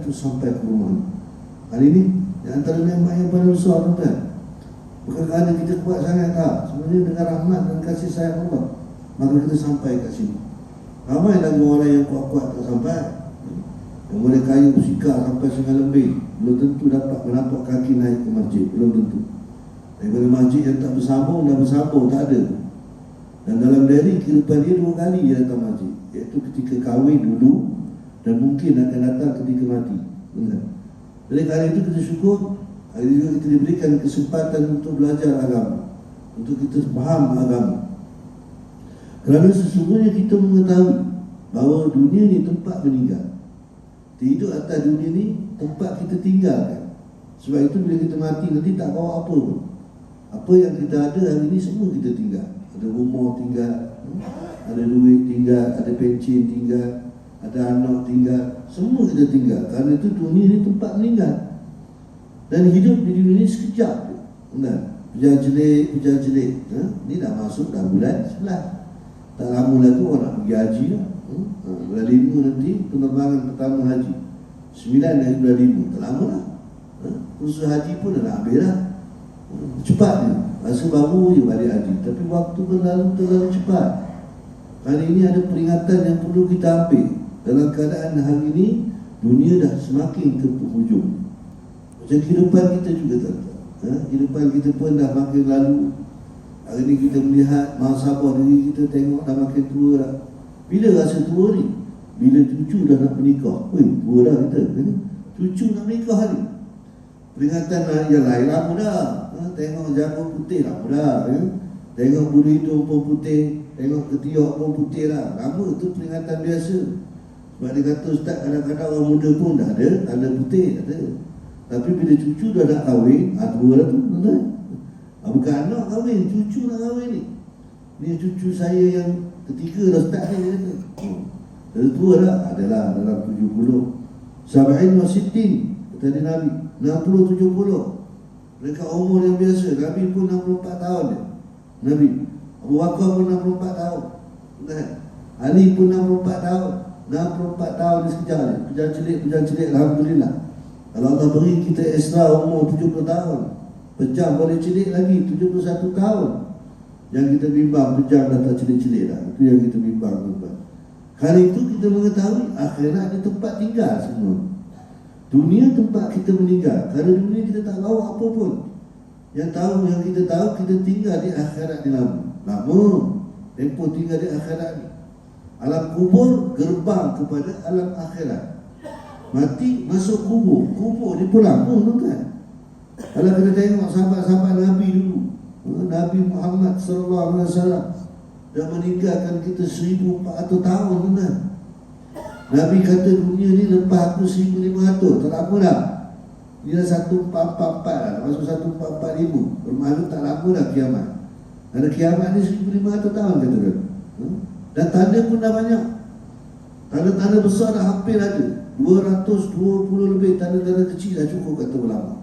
itu sampai ke rumah. Hari ini di antara nikmat yang paling besar, tuan. Bukan kerana kita kuat sangat, tak. Sebenarnya dengan rahmat dan kasih sayang Allah, maka kita sampai kat sini. Ramai lagi orang yang kuat-kuat tak sampai. Yang boleh kayu sikar sampai setengah lebih, belum tentu dapat menapak kaki naik ke masjid. Belum tentu. Daripada masjid yang tak bersambung, dah bersambung, tak ada. Dan dalam diri kehidupan dia 2 kali dia datang masjid, iaitu ketika kahwin dulu dan mungkin akan datang ketika mati. Benar. Jadi kali itu kita syukur, hari ini kita diberikan kesempatan untuk belajar agama, untuk kita faham agama. Kerana sesungguhnya kita mengetahui bahawa dunia ni tempat meninggal. Hidup atas dunia ni tempat kita tinggalkan. Sebab itu bila kita mati nanti tak bawa apa pun. Apa yang kita ada hari ni semua kita tinggal. Ada rumah tinggal, ada duit tinggal, ada pencen tinggal, ada anak tinggal, semua kita tinggal. Kerana itu dunia ni tempat meninggal. Dan hidup di dunia ni sekejap. Benar. Pejalan-jelik. Ni dah masuk dah bulan 11. Tak lama lagi orang nak pergi haji lah. Bulan 5 nanti penerbangan pertama haji. 9 dari bulan 5. Tak lama lah. Kursus haji pun dah nak habis lah. Cepat dia. Rasa baru je balik haji. Tapi waktu berlalu terlalu cepat. Kali ini ada peringatan yang perlu kita ambil. Dalam keadaan hari ini, dunia dah semakin ke penghujung. Macam kehidupan kita juga tuan-tuan. Kehidupan kita pun dah makin lalu. Hari ini kita melihat mahasabah diri kita, tengok dah makin tua dah. Bila rasa tua ni? Bila cucu dah nak menikah. Tua dah kita. Cucu nak menikah ni. Peringatan yang lain lama dah. Tengok jagung putih lama dah. Tengok bulu hidung pun putih. Tengok ketiak pun putih lah. Lama tu peringatan biasa. Sebab dia kata ustaz, kadang-kadang orang muda pun dah ada tanda putih, ada. Tapi bila cucu dah nak kahwin, tua dah tu, tuan-tuan. Bukan anak kahwin, cucu nak kahwin ni. Ni cucu saya yang ketiga dah start ni, dia kata. Dah tua dah, adalah dalam 70. Sabain wa sittin, kata dia Nabi. 60-70. Mereka umur yang biasa. Nabi pun 64 tahun dia. Nabi Abu Bakar pun 64 tahun. Ali pun 64 tahun. 64 tahun ni sekejap ni. Pejam-celik, Alhamdulillah. Kalau Allah beri kita extra umur 70 tahun, pejam boleh celik lagi 71 tahun. Yang kita bimbang pejam dah tak celik-celik dah. Itu yang kita bimbang tuan. Kali itu kita mengetahui akhirat ni tempat tinggal semua. Dunia tempat kita meninggal. Kerana dunia kita tak bawa apa pun. Yang kita tahu kita tinggal di akhirat ni lama. Tempoh tinggal di akhirat ni. Alam kubur gerbang kepada alam akhirat. Mati masuk kubur. Kubur ni pulang pun tuan. Kalau kita tengok sahabat-sahabat Nabi dulu, Nabi Muhammad SAW dah meninggalkan kita 1400 tahun tuan. Nabi kata dunia ni lepas aku 1500, tak lama dah. Dia 1444 dah, masuk 1445. Bermakna tak lama dah kiamat. Ada kiamat ni 1500 tahun kata dia. Dan tanda pun dah banyak. Tanda-tanda besar dah hampir ada. 220 lebih tanda-tanda kecil dah cukup kata ulama.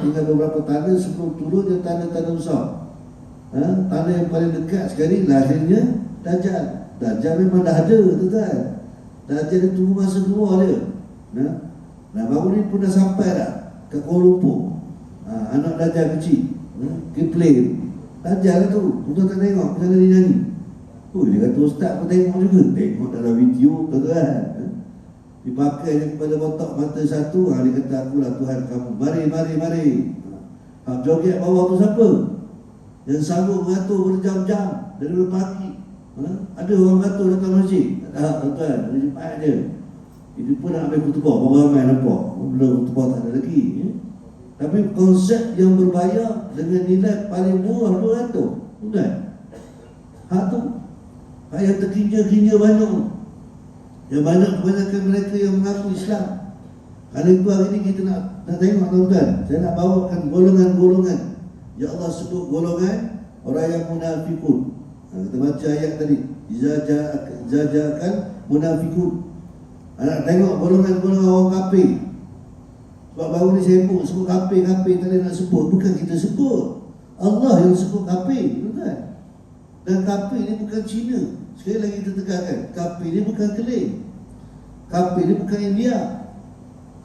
Tinggal beberapa tanda sebelum turun dia tanda-tanda besar. Tanda yang paling dekat sekali lahirnya Dajjal. Dajjal memang dah ada tuan. Dajjal dia tunggu masa keluar dia. Nah baru ni pun dah sampai dah ke Kuala Lumpur. Anak Dajjal kecil Kipling Dajjal lah tu. Tuan tak tengok macam mana dia nyanyi. Dia kata ustaz pun tengok juga. Tengok dalam video tuan. Dipakai dia kepada botak mata satu. Dia kata akulah Tuhan kamu. Mari. Hak joget bawah tu siapa? Yang sanggup mengatur berjam-jam dari pagi. Ada orang mengatur datang masjid. Tak tuan, ada cepat je. Itu pun nak ambil kutubah. Orang ramai nampak. Belum kutubah tak ada lagi. Tapi konsep yang berbayar dengan nilai paling murah 200. Tuan. Hak tu. Hak yang terkinja-kinja banyak. Yang banyak kebanyakan mereka yang mengaku Islam. Kalau itu hari ini kita nak tengok tuan-tuan. Saya nak bawakan golongan-golongan. Ya Allah sebut golongan orang yang munafikun. Kita baca ayat tadi. Izajakan munafikun. Nak tengok golongan-golongan orang kafir. Sebab baru ni saya sebut kafir tadi nak sebut. Bukan kita sebut. Allah yang sebut kafir. Tuan-tuan. Dan kafir ni bukan Cina. Sekali lagi kita tekankan, kafir ni bukan Keling. Kafir ni bukan India.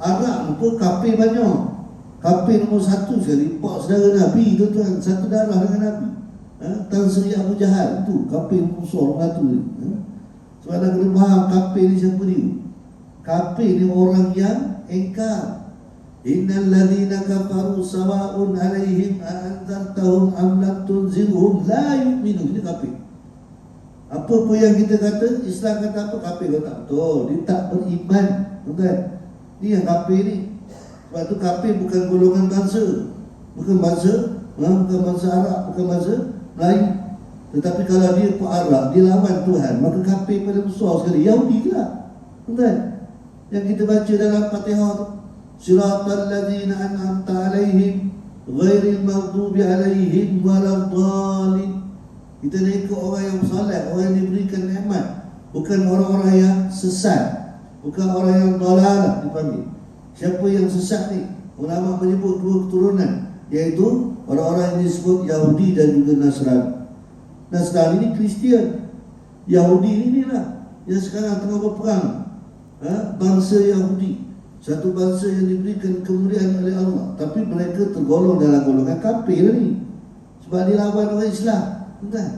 Arab pun kafir banyak. Kafir nombor satu sekali, pak saudara Nabi tu tuan, satu darah dengan Nabi. Tan Sri Abu Jahal tu kafir musuh orang tu. Sebab anda kena faham kafir ni siapa dia. Kafir ni orang yang engkar. Innal ladzina kafaru sawa'un 'alaihim a anzartahum am lam tunzirhum la yu'minun. Ini kafir. Apa pun yang kita kata, Islam kata apa, kafir kata tak betul. Dia tak beriman. Tuan. Ni yang kafir ni. Sebab tu kafir bukan golongan bangsa. Bukan bangsa Arab, bukan bangsa Melayu. Tetapi kalau dia pun Arab, dia lawan Tuhan, maka kafir pada besar sekali. Yahudi lah. Tuan. Yang kita baca dalam Fatihah tu, Siratal ladzina an'amta 'alaihim ghairil maghdubi 'alaihim waladdallin. Kita nak ikut orang yang soleh, orang yang diberikan nikmat, bukan orang-orang yang sesat, bukan orang yang dalalah dipanggil. Siapa yang sesat ni? Ulama menyebut dua keturunan, iaitu orang-orang yang disebut Yahudi dan juga Nasrani. Nasrani ni Kristian, Yahudi ni lah yang sekarang tengah berperang. Bangsa Yahudi, satu bangsa yang diberikan kemuliaan oleh Allah, tapi mereka tergolong dalam golongan kafir ni. Sebab dia lawan orang Islam. Bukan?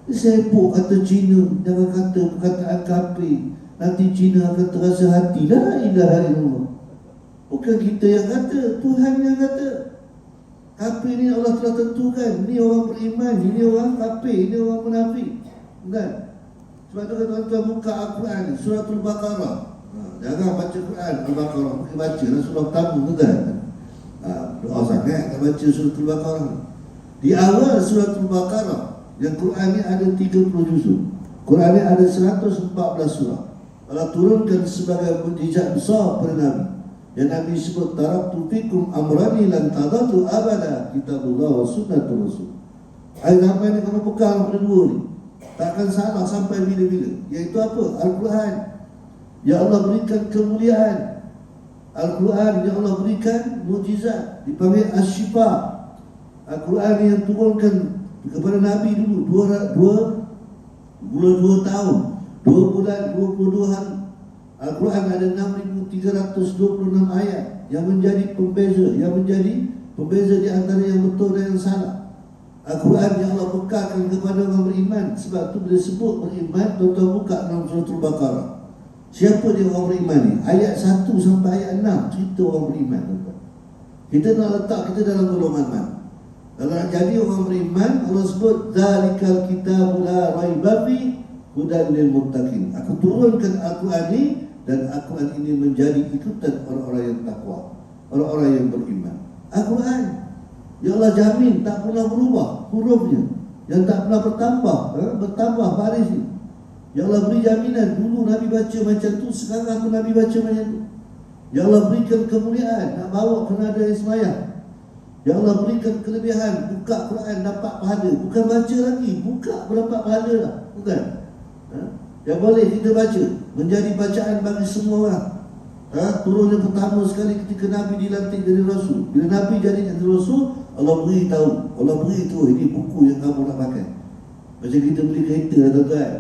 Sepuk kata Cina, jangan kata perkataan kafir, nanti Cina akan terasa hati. La ilaha illallah. Bukan kita yang kata, Tuhan yang kata. Kafir ni Allah telah tentukan. Ni orang beriman, ini orang kafir, ini orang munafik. Bukan? Sebab tu tuan-tuan buka Al-Quran, Suratul Baqarah. Jangan baca Quran Al-Baqarah, pergi baca lah surah tamu tu kan. Doa sangat tak baca Suratul Baqarah. Di awal Suratul Baqarah, yang Quran ni ada 30 juzuk. Quran ni ada 114 surah. Allah turunkan sebagai mukjizat besar pada Nabi. Yang Nabi sebut, taraktu fikum amrani lan tadatu abada, kitabullah wa sunnatul rasul. Ayat sampai ni kamu pegang pada dua ni, takkan salah sampai bila-bila. Iaitu apa? Al-Quran. Ya Allah berikan kemuliaan. Al-Quran yang Allah berikan mukjizat, dipanggil Asy-Syifa. Al-Quran yang turunkan kepada Nabi dulu 2 tahun, 2 bulan, 22 hari. Al-Quran ada 6,326 ayat yang menjadi pembeza di antara yang betul dan yang salah. Al-Quran yang Allah bekalkan kepada orang beriman. Sebab tu bila sebut beriman, tuan-tuan buka dalam Suratul Baqarah. Siapa dia orang beriman ni? Ayat 1 sampai ayat 6 cerita orang beriman, tuan-tuan. Kita nak letak kita dalam golongan mana? Kalau nak jadi orang beriman, Allah sebut zalikal kitabu la raiba fi hudan lil muttaqin. Aku turunkan Al-Quran ni, dan Al-Quran ini menjadi ikutan orang-orang yang takwa, orang-orang yang beriman. Al-Quran ya Allah jamin tak pernah berubah hurufnya, yang tak pernah bertambah baris ni. Ya Allah beri jaminan, dulu Nabi baca macam tu, sekarang aku Nabi baca macam tu. Ya Allah berikan kemuliaan, nak bawa kena ada sembahyang. Ya Allah berikan kelebihan, buka Quran dapat pahala. Bukan baca lagi, buka berdapat pahala lah. Bukan? Yang boleh kita baca, menjadi bacaan bagi semua orang. Turunnya pertama sekali ketika Nabi dilantik jadi Rasul. Bila Nabi jadi Rasul, Allah beritahu, Allah beritahu ini buku yang kamu nak pakai. Macam kita beli kereta lah tuan-tuan.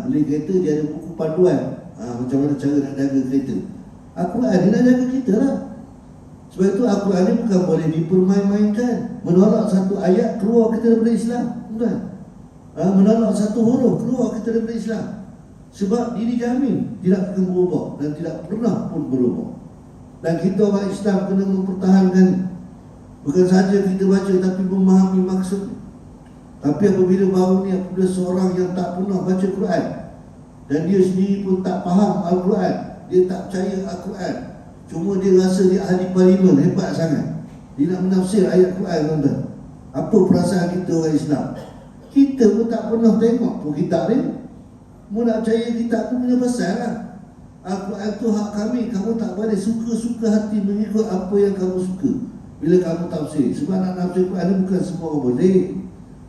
Beli kereta dia ada buku panduan, macam mana cara nak jaga kereta. Al-Quran dia nak jaga kita lah. Sebab itu Al-Quran ni bukan boleh dipermain-mainkan. Menolak satu ayat, keluar kita daripada Islam. Bukan? Menolak satu huruf, keluar kita daripada Islam. Sebab ini jamin tidak akan berubah dan tidak pernah pun berubah. Dan kita orang Islam kena mempertahankan. Bukan saja kita baca tapi memahami maksud. Tapi apabila baru ni, apabila seorang yang tak pernah baca Quran dan dia sendiri pun tak faham Al-Quran, dia tak percaya Al-Quran, cuma dia rasa dia ahli parlimen, hebat sangat, dia nak menafsir ayat Quran, tuan-tuan. Apa perasaan kita orang Islam? Kita pun tak pernah tengok pun kitab ni. Mu nak percaya kitab tu punya pasal lah. Al-Quran tu hak kami. Kamu tak boleh suka-suka hati mengikut apa yang kamu suka bila kamu tafsir. Sebab nak nafsir Quran ni bukan semua orang boleh.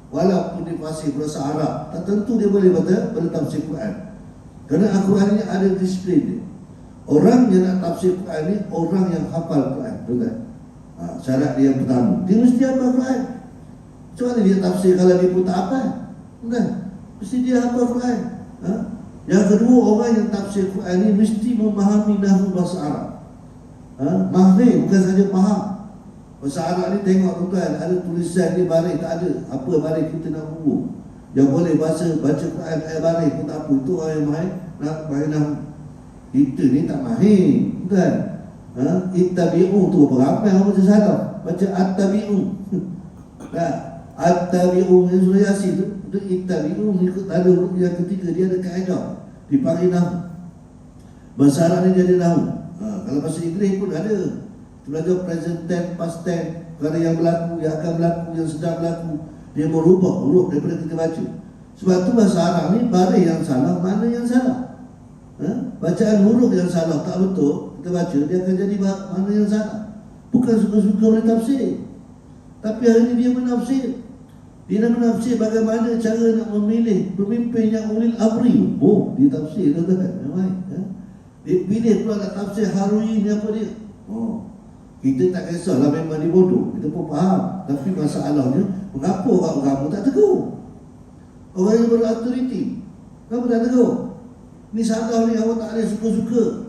Walaupun dia fasih bahasa Arab, tak tentu dia boleh boleh tafsir Quran. Kerana Al-Quran ni ada disiplin dia. Orang yang nak tafsir Quran ni orang yang hafal Quran, betul? Syarat dia yang pertama, dia mesti hafal Quran. Macam mana dia tafsir kalau dia pun tak hafal? Bukan? Mesti dia hafal Quran. Yang kedua, orang yang tafsir Quran ni mesti memahami nahwu bahasa Arab. Mahir bukan saja faham. Bahasa Arab ni tengok tuan-tuan, ada tulisan ni baris tak ada. Apa baris kita nak bubuh? Yang boleh baca Quran ayat baris pun tak apa. Itu orang yang mahir nak bayanah. Kita ni tak mahir, kan? Ittabi'u tu berapa yang baca salah? Baca at-tabi'u. Nah, at-tabi'u yang surah Yasin tu ittabi'u mengikut tanda huruf yang ketiga, dia ada kaedah dipanggil nahwu. Bahasa Arab ni dia ada nahwu. Kalau bahasa Inggeris pun ada. Belajar present tense, past tense, perkara yang berlaku, yang akan berlaku, yang sedang berlaku, dia merubah huruf daripada kita baca. Sebab tu bahasa Arab ni baris yang salah, mana yang salah. Bacaan huruf yang salah tak betul, kita baca, dia akan jadi mana yang salah. Bukan suka-suka boleh tafsir, tapi hari ini dia menafsir. Dia nak menafsir bagaimana cara nak memilih pemimpin yang ulil amri. Dia tafsir tuan-tuan. Dia pilih pula nak tafsir Harui ni apa dia. Kita tak kisahlah memang dia bodoh, kita pun faham. Tapi masalahnya, mengapa orang kamu tak tegur? Orang yang berautoriti, kenapa tak tegur? Ni salah ni, awak tak ada suka-suka.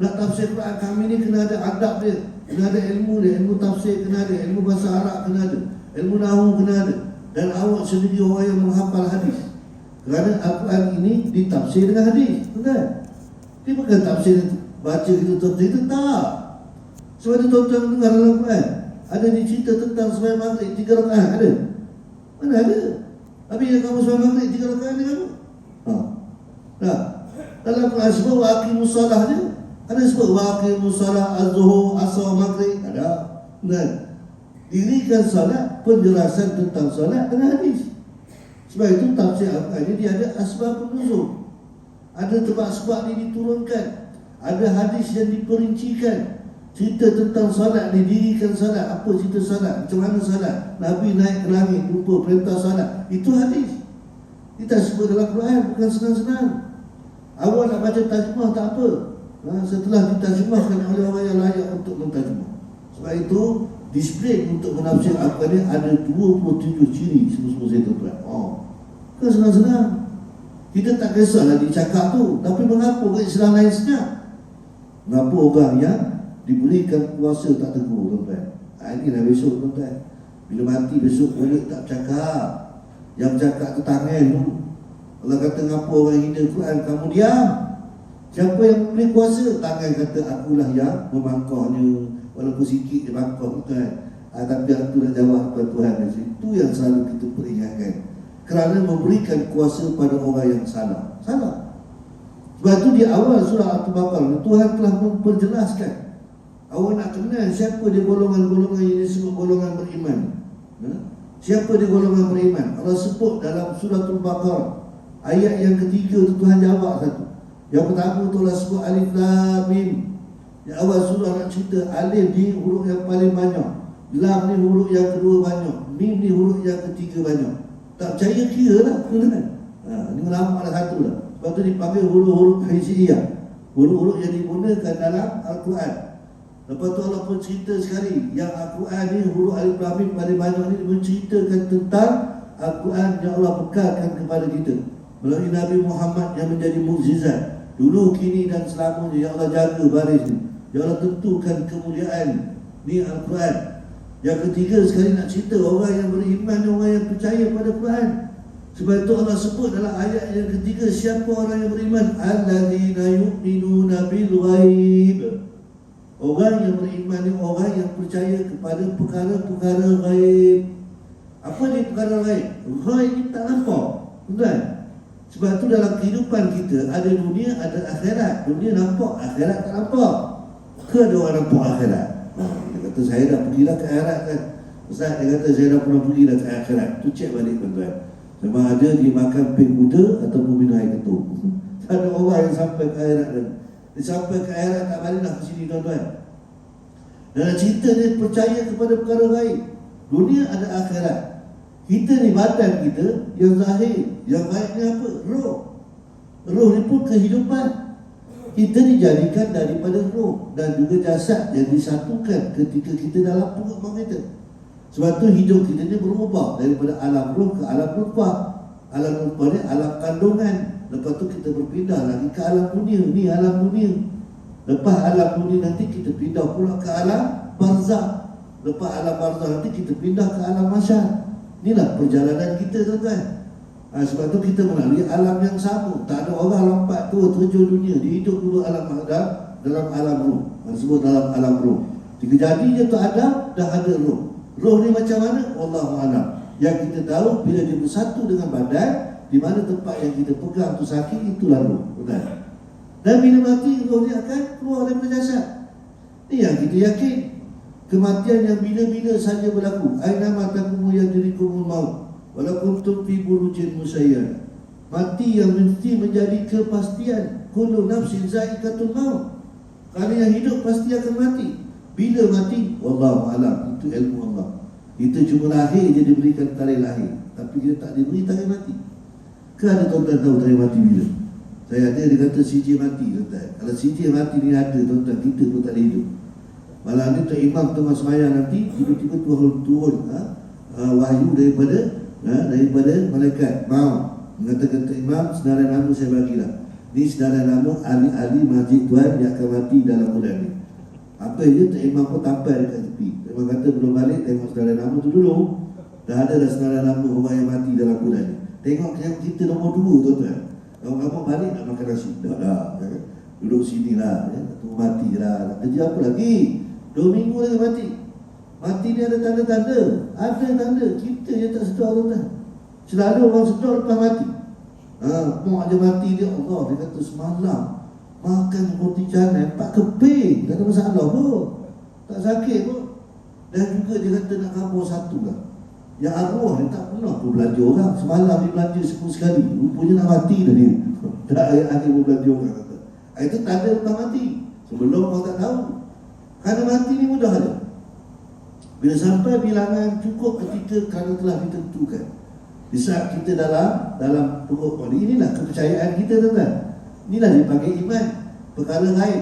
Nak tafsir Quran kami ni kena ada adab dia, kena ada ilmu dia, ilmu tafsir kena ada, ilmu bahasa Arab kena ada, ilmu nahwu kena ada. Dan awak sendiri orang yang menghafal hadis. Kerana Al-Quran ini ditafsir dengan hadis, betul? Dia bukan tafsir baca kita tafsir itu, tak. Sebab itu tuan-tuan dengar dalam Quran, ada dicerita tentang sembahyang maghrib 3 rakaat, ada? Mana ada? Tapi yang kamu sembahyang maghrib 3 rakaat ni kamu? Nah, dalam Quran sebut wa aqimus solah je. Ada sebut wa aqimus solah az-zuhur, asar, maghrib, ada. Dan dirikan solat, penjelasan tentang solat dengan hadis. Sebab itu tafsir Al-Quran ini dia ada asbab nuzul. Ada sebab-sebab ini diturunkan. Ada hadis yang diperincikan. Cerita tentang salat, didirikan salat, apa cerita salat, macam mana salat, Nabi naik ke langit, lupa perintah salat. Itu hadis. Kita sebut dalam Quran, bukan senang-senang. Awak nak baca terjemah tak apa. Setelah diterjemahkan oleh orang yang layak untuk menterjemah. Sebab itu, display untuk menafsir Al-Quran ni ada 27 ciri semua-semua saya tuan-tuan. Bukan senang-senang. Kita tak kisahlah dicakap tu, tapi mengapa Islam lain senyap? Mengapa orang yang diberikan kuasa tak tegur, tuan-tuan? Inilah besok, tuan-tuan. Bila mati besok boleh tak bercakap. Yang bercakap tu tangan tu. Allah kata ngapa orang hina Quran, kamu diam. Siapa yang memberi kuasa? Tangan kata akulah yang memangkahnya. Walaupun sikit dia bangkah, tuan. Tapi aku dah jawab kepada Tuhan. Itu yang selalu kita peringatkan. Kerana memberikan kuasa pada orang yang salah. Salah. Sebab itu di awal surah Al-Baqarah, Tuhan telah memperjelaskan. Awak nak kenal siapa dia golongan-golongan yang disebut golongan beriman. Siapa dia golongan beriman? Allah sebut dalam surah Al-Baqarah. Ayat yang ketiga tu Tuhan jawab satu. Yang pertama tu Allah sebut Alif Lam Mim. Di awal surah nak cerita Alif ni huruf yang paling banyak, Lam ni huruf yang kedua banyak, Mim ni huruf yang ketiga banyak. Tak percaya kira lah, ini ulama ada satu lah. Sebab tu dipanggil huruf-huruf hijriyah, huruf-huruf yang digunakan dalam Al-Quran. Lepas tu Allah pun cerita sekali yang Al-Quran ni huruf Alif Lam Mim paling banyak ni menceritakan tentang Al-Quran yang Allah bekalkan kepada kita melalui Nabi Muhammad yang menjadi mukjizat dulu, kini dan selamanya. Yang Allah jaga baris ni, yang Allah tentukan kemuliaan ni Al-Quran. Yang ketiga sekali nak cerita orang yang beriman, orang yang percaya pada Quran. Sebab itu Allah sebut dalam ayat yang ketiga, siapa orang yang beriman? Alladzina yu'minuna bil ghaib. Orang yang beriman ni orang yang percaya kepada perkara-perkara ghaib. Apa ni perkara ghaib? Ghaib ni tak nampak, betul? Sebab tu dalam kehidupan kita ada dunia, ada akhirat. Dunia nampak, akhirat tak nampak. Ke ada orang nampak akhirat? Dia kata saya dah pergilah ke akhirat kan. Ustaz dia kata saya dah pernah pergi dah ke akhirat. Tu cek balik tuan-tuan. Sama ada dia makan ping kuda ataupun minum air ketuk. Tak ada orang yang sampai ke akhirat dan dia sampai ke akhirat tak balik dah ke sini tuan-tuan. Dalam cerita dia percaya kepada perkara ghaib. Dunia ada akhirat. Kita ni badan kita yang zahir, yang ghaib ni apa? Roh. Roh ni pun kehidupan. Kita dijadikan daripada roh dan juga jasad yang disatukan ketika kita dalam perut mak kita. Sebab tu hidup kita ni berubah daripada alam roh ke alam nutfah. Alam nutfah ni alam kandungan. Lepas tu kita berpindah lagi ke alam dunia. Ni alam dunia. Lepas alam dunia nanti kita pindah pula ke alam barzakh. Lepas alam barzakh nanti kita pindah ke alam mahsyar. Inilah perjalanan kita, tuan-tuan. Sebab tu kita melalui alam yang sama. Tak ada orang lompat tu terjun dunia. Dia hidup dulu alam dalam alam roh. Disebut dalam alam roh. Jika jadi dia tu ada, dah ada roh. Roh ni macam mana? Wallahu a'lam. Yang kita tahu bila dia bersatu dengan badan, di mana tempat yang kita pegang tu sakit, itulah roh. Betul? Dan bila mati, roh dia akan keluar daripada jasad. Ini yang kita yakin. Kematian yang bila-bila saja berlaku. Aina matakum yadrikumul maut wala kuntum fi burujin musayyad. Mati yang mesti menjadi kepastian. Kullu nafsin za'iqatul maut. Kerana yang hidup pasti akan mati. Bila mati? Wallahu a'lam. Itu ilmu Allah. Kita cuma lahir je diberikan tarikh lahir, tapi kita tak diberi tarikh mati. Ke ada tuan-tuan tahu tarikh mati bila? Saya ada, dia kata CJ mati, tuan-tuan. Kalau CJ mati ni ada, tuan-tuan, kita pun tak ada hidup. Malah ni Tuan Imam tengah sembahyang nanti, tiba-tiba turun wahyu daripada malaikat maut. Mengatakan Tuan Imam, senarai nama saya bagilah. Ni senarai nama ahli-ahli masjid Tuan yang akan mati dalam bulan ni. Apa je Tuan Imam pun tampal dekat tepi. Tuan Imam kata belum balik, tengok senarai nama tu dulu. Dah ada dah senarai nama orang yang mati dalam bulan ni. Tengok yang kita nombor 2, tuan-tuan. Kamu balik nak makan nasi. Dah. Duduk sini lah. Tunggu mati lah. Nak kerja apa lagi? 2 minggu lagi mati. Mati ni ada tanda-tanda. Ada tanda. Kita je tak sedar, tuan-tuan. Selalu orang sedar lepas mati. Mak je mati dia. Allah, dia kata semalam makan roti canai 4 keping. Tak ada masalah pun. Tak sakit pun. Dan juga dia kata nak kabur 1 lah. Yang arwah dia tak pernah pun belanja orang. Semalam dia belanja 10 sekali. Rupanya nak mati dah dia. Tak akhir pun belanja orang kata. Itu tanda lepas mati. Sebelum orang tak tahu. Kerana mati ni mudah je. Bila sampai bilangan cukup ketika kerana telah ditentukan. Di saat kita dalam perut body, inilah kepercayaan kita, tuan-tuan. Inilah dipanggil iman. Perkara lain.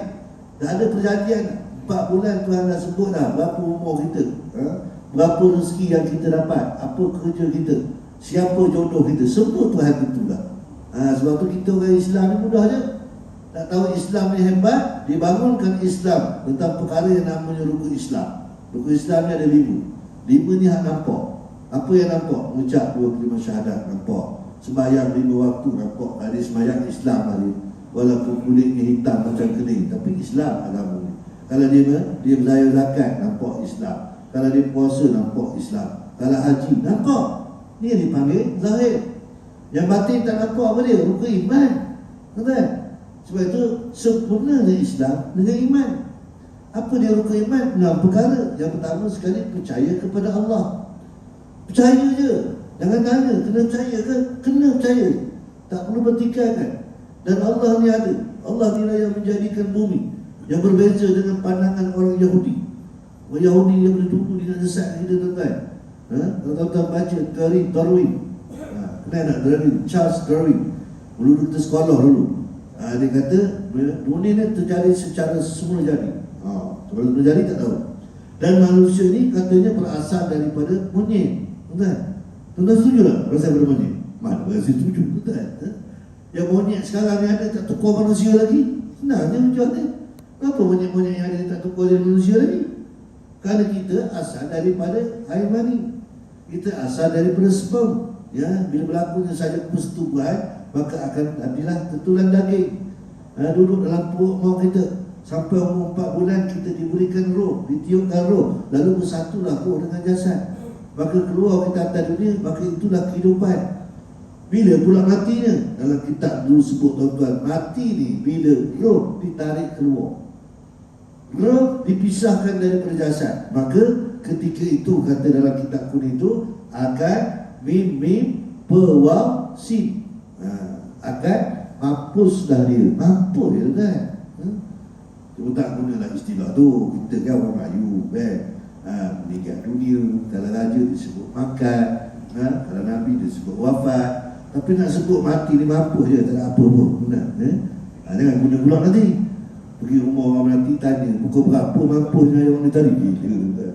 Dah ada perjanjian 4 bulan Tuhan dah sebut dah berapa umur kita, berapa rezeki yang kita dapat, apa kerja kita, siapa jodoh kita, semua Tuhan tentulah. Sebab tu kita orang Islam ni mudah je. Tak tahu Islam ni hebat, dibangunkan Islam tentang perkara yang namanya rukun Islam. Rukun Islam ni ada 5. 5 ni hak nampak. Apa yang nampak? Mengucap 2 kalimah syahadat, nampak. Sembahyang 5 waktu, nampak. Ada sembahyang Islam hari. Walaupun kulitnya hitam macam kening, tapi Islam agama ni. Kalau dia bayar zakat, nampak Islam. Kalau dia puasa, nampak Islam. Kalau haji, nampak. Ni yang dipanggil zahir. Yang batin tak nampak apa dia? Rukun iman. Betul? Sebab itu sempurnanya Islam dengan iman. Apa dia rukun iman? 6 perkara. Yang pertama sekali, percaya kepada Allah. Percaya je. Jangan tanya, kena percaya ke? Kena percaya. Tak perlu bertikaikan. Dan Allah ni ada. Allah ni lah yang menjadikan bumi. Yang berbeza dengan pandangan orang Yahudi. Orang Yahudi yang dulu dia sesat kita, tuan-tuan. Kalau tuan-tuan baca Darwin. Kenal tak Darwin? Charles Darwin. Dulu kita sekolah dulu. Dia kata dunia ni terjadi secara semula jadi. Sebelum terjadi tak tahu. Dan manusia ni katanya berasal daripada monyet. Tuan-tuan, tuan-tuan setuju tak berasal daripada monyet? Mana berasal setuju, tuan-tuan? Yang monyet sekarang ni ada tak tukar manusia lagi? Senang je menjual ni. Kenapa monyet-monyet yang ada tak tukar jadi manusia lagi? Kerana kita asal daripada air mani. Kita asal daripada sperm. Ya, bila berlakunya saja persetubuhan, maka akan jadilah tetulan daging. Duduk dalam perut mak kita. Sampai umur 4 bulan kita diberikan roh, ditiupkan roh, lalu bersatulah roh dengan jasad. Maka keluar kita atas dunia, maka itulah kehidupan. Bila pula matinya? Dalam kitab dulu sebut, tuan-tuan, mati ni bila roh ditarik keluar. Roh dipisahkan daripada jasad. Maka ketika itu, kata dalam kitab kuning itu, akan mim pewaw sin. Akan mampus dah dia. Mampus dia, kan? Cuma tak gunalah istilah tu. Kita kan orang Melayu, kan? Meninggal dunia. Kalau raja disebut makan, kalau Nabi disebut wafat. Tapi nak sebut mati ni mampus je, tak ada apa pun. Benar, jangan guna pula nanti. Pergi rumah orang nanti tanya, pukul berapa mampusnya yang orang ni tadi? Gila.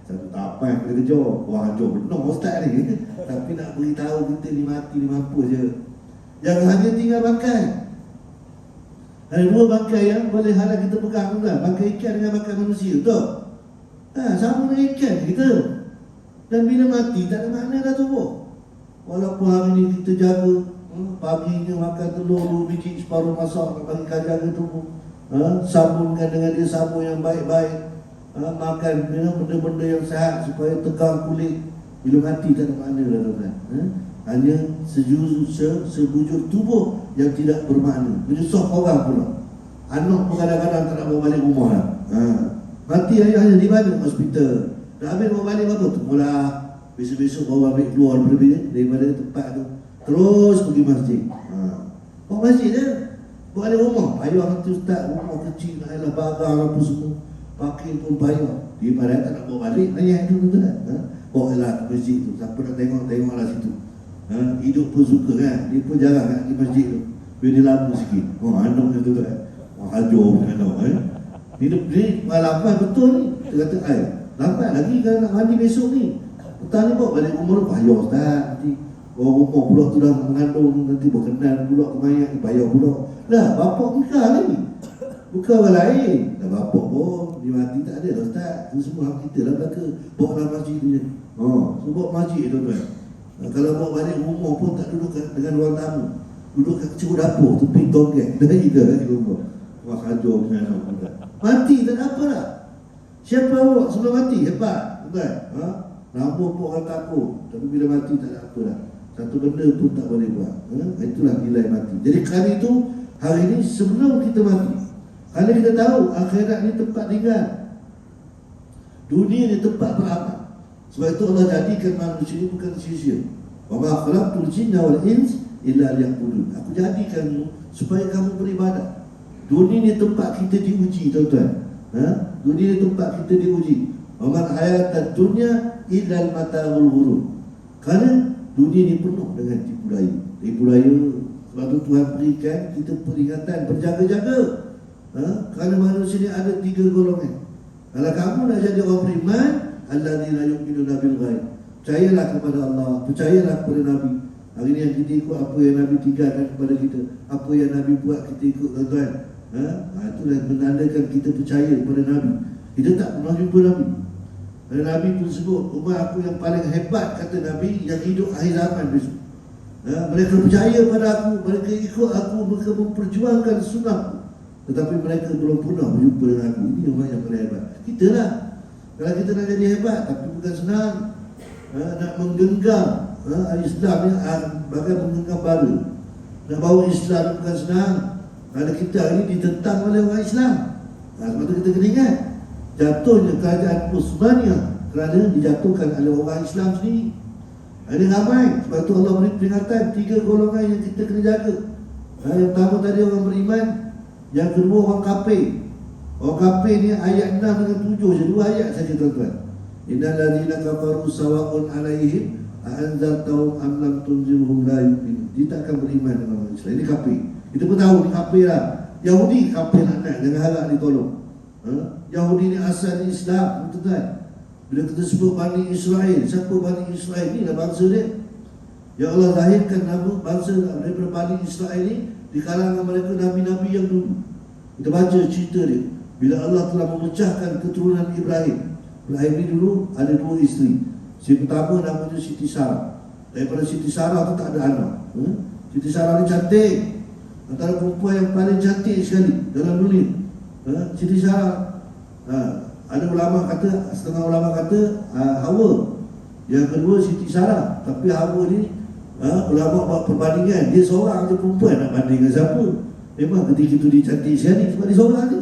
Satu tahapan kita kejar. Orang ajar benar ustaz ni. Tapi nak beritahu kita ni mati ni mampus je. Jangan hanya tinggal makan. Ada dua bangkai yang boleh halal kita pegang, tuan. Bangkai ikan dengan bangkai manusia, betul? Sama dengan ikan kita. Dan bila mati tak ada makna dah tubuh. Walaupun hari ni kita jaga, paginya makan telur 2 biji separuh masak nak bagi jaga tubuh, sabunkan dengan dia sabun yang baik-baik, makan benda-benda yang sihat supaya tegang kulit. Bila mati tak ada makna dah tuan. Hanya sebujur tubuh yang tidak bermakna. Menyusah orang pula. Anak pun kadang-kadang tak nak bawa balik rumah lah. Mati ayahnya di mana? Hospital. Dah habis bawa balik apa? Mula besok-besok bawa balik keluar daripada tempat tu, terus pergi masjid. Bawa masjid je. Bawa balik rumah. Payah nanti ustaz, rumah kecil, nak barang apa semua, pakai pun payah. Dia pada tak nak bawa balik. Ayah itu tu kan. Bawa lah ke masjid tu. Siapa nak tengok-tengoklah situ. Hidup pun suka kan. Dia pun jarang kan di masjid tu. Biar dia lama sikit. Anak tu kan. Hajar pun anak hidup ni lambat betul ni. Dia kata lambat lagi kalau nak mandi besok ni. Petang ni bawa balik rumah tu payah ustaz. Nanti bawa rumah pula tu dah mengandung, nanti berkenan pula ke mayat ni payah pula. Lah bapak buka lagi. Bukan orang lain. Dah bapak pun dia mati tak ada dah ustaz. Itu semua hak kita lah belaka. Bawa dalam masjid tu je. So bawa masjid tu tuan. Kalau bawa balik rumah pun tak duduk dengan ruang tamu. Duduk kat kecil dapur, tepi tonggek. Dah kita lagi rumah. Wah hajar dengan anak. Mati tak ada apa lah. Siapa awak sebelum mati? Hebat. Bukan? Rambut pun orang takut. Tapi bila mati tak ada apa lah. Satu benda pun tak boleh buat. Itulah nilai mati. Jadi kerana itu, hari ini sebelum kita mati, kerana kita tahu akhirat ni tempat tinggal, dunia ni tempat beramal. Sebab itu Allah jadikan manusia ni bukan sia-sia. Wa ma khalaqtul jinna wal ins illa liya'budun. Aku jadikanmu supaya kamu beribadah. Dunia ni tempat kita diuji, tuan-tuan. Dunia ni tempat kita diuji. Wa man hayatad dunya illa al-mata'ul ghurur. Kerana dunia ni penuh dengan tipu daya. Tipu daya. Sebab tu Tuhan berikan kita peringatan berjaga-jaga. Kerana manusia ni ada 3 golongan. Kalau kamu nak jadi orang beriman, alladzina yu'minuna bil ghaib. Percayalah kepada Allah, percayalah kepada Nabi. Hari ni yang kita ikut apa yang Nabi tinggalkan kepada kita, apa yang Nabi buat kita ikut, tuan-tuan. Itulah menandakan kita percaya kepada Nabi. Kita tak pernah jumpa Nabi. Dan Nabi pun sebut, umat aku yang paling hebat, kata Nabi, yang hidup akhir zaman besok. Mereka percaya pada aku, mereka ikut aku, mereka memperjuangkan sunnahku. Tetapi mereka belum pernah berjumpa dengan aku. Ini umat yang paling hebat. Kita lah. Kalau kita nak jadi hebat, tapi bukan senang. Nak menggenggam Islam ni bagai menggenggam bara. Nak bawa Islam ni bukan senang. Kerana kita ini ditentang oleh orang Islam. Sebab tu kita kena ingat, jatuhnya kerajaan Uthmaniyah kerana dijatuhkan oleh orang Islam sendiri. Ini ramai. Sebab tu Allah beri peringatan 3 golongan yang kita kena jaga. Yang pertama tadi orang beriman, yang kedua orang kafir. Orang kafir ni ayat 6 dengan 7 je, 2 ayat saja, tuan-tuan. Innal ladzina kafaru sawa'un 'alaihim a'anzartahum am lam tunzirhum la yu'minun. Dia tak akan beriman dengan orang Islam. Ini kafir. Kita pun tahu ni kafir lah. Yahudi kafir laknat, jangan harap ditolong. Yahudi ni asal ni Islam, tuan-tuan. Bila kita sebut Bani Israel, siapa Bani Israel ni lah bangsa dia. Ya Allah lahirkan nama bangsa daripada Bani Israel ni di kalangan mereka nabi-nabi yang dulu. Kita baca cerita dia. Bila Allah telah memecahkan keturunan Ibrahim. Ibrahim ni dulu ada 2 isteri. Si pertama namanya Siti Sarah. Daripada Siti Sarah tu tak ada anak. Siti Sarah ni cantik. Antara perempuan yang paling cantik sekali dalam dunia. Siti Sarah. Ada ulama kata, setengah ulama kata Hawa. Yang kedua Siti Sarah. Tapi Hawa ni ulama buat perbandingan. Dia seorang je perempuan, nak banding dengan siapa? Memang ketika itu dia cantik sekali sebab dia seorang je.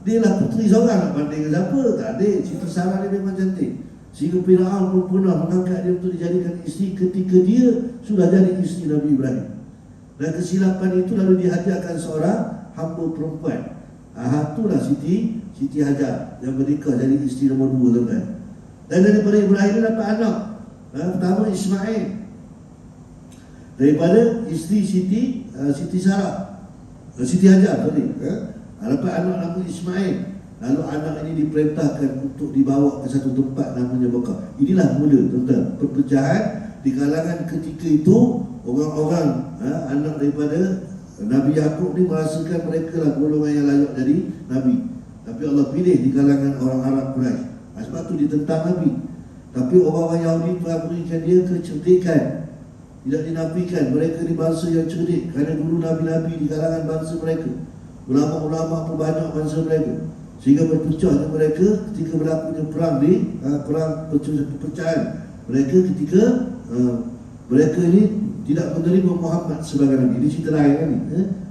Dia lah puteri seorang, nak banding dengan siapa? Tak ada. Siti Sarah ni memang cantik. Sehingga Fir'aun pun pernah mengangkat dia untuk dijadikan isteri ketika dia sudah jadi isteri Nabi Ibrahim. Dan kesilapan itu lalu dihajarkan seorang hamba perempuan. Itulah Siti Hajar yang menikah jadi isteri nombor 2, tuan-tuan. Dan daripada Ibrahim dia dapat anak. Pertama Ismail. Daripada isteri Siti Sarah, Siti Hajar tadi. Dapat anak nama Ismail. Lalu anak ini diperintahkan untuk dibawa ke satu tempat namanya Mekah. Inilah mula, tuan-tuan, perpecahan di kalangan ketika itu. Orang-orang anak daripada Nabi Yakub ni merasakan mereka lah golongan yang layak jadi Nabi. Tapi Allah pilih di kalangan orang Arab Quraisy. Sebab tu dia tentang Nabi. Tapi orang-orang Yahudi telah berikan dia kecerdikan. Tidak dinafikan mereka ni bangsa yang cerdik, kerana dulu Nabi-Nabi di kalangan bangsa mereka, ulama-ulama pun banyak bangsa mereka, sehingga berpecahnya mereka ketika berlakunya perang di perang perpecahan mereka ketika mereka ni tidak menerima Muhammad sebagai Nabi. Ini cerita lain kan ni,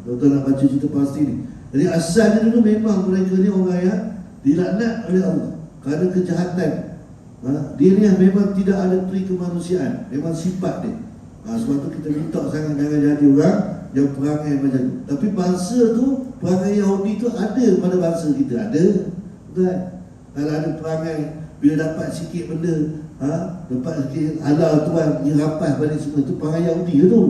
tuan nak baca cerita pasti ni. Jadi asalnya dulu memang mereka ni orang yang dilaknat oleh Allah kerana kejahatan. Dia ni memang tidak ada peri kemanusiaan, memang sifat dia. Sebab tu kita minta sangat jangan jadi orang yang perangai macam tu. Tapi bangsa tu, perangai Yahudi tu ada pada bangsa kita, ada. Betul? Kalau ada perangai bila dapat sikit benda, dapat sikit halal tuan, dia rapas balik semua, tu perangai Yahudi ke tu?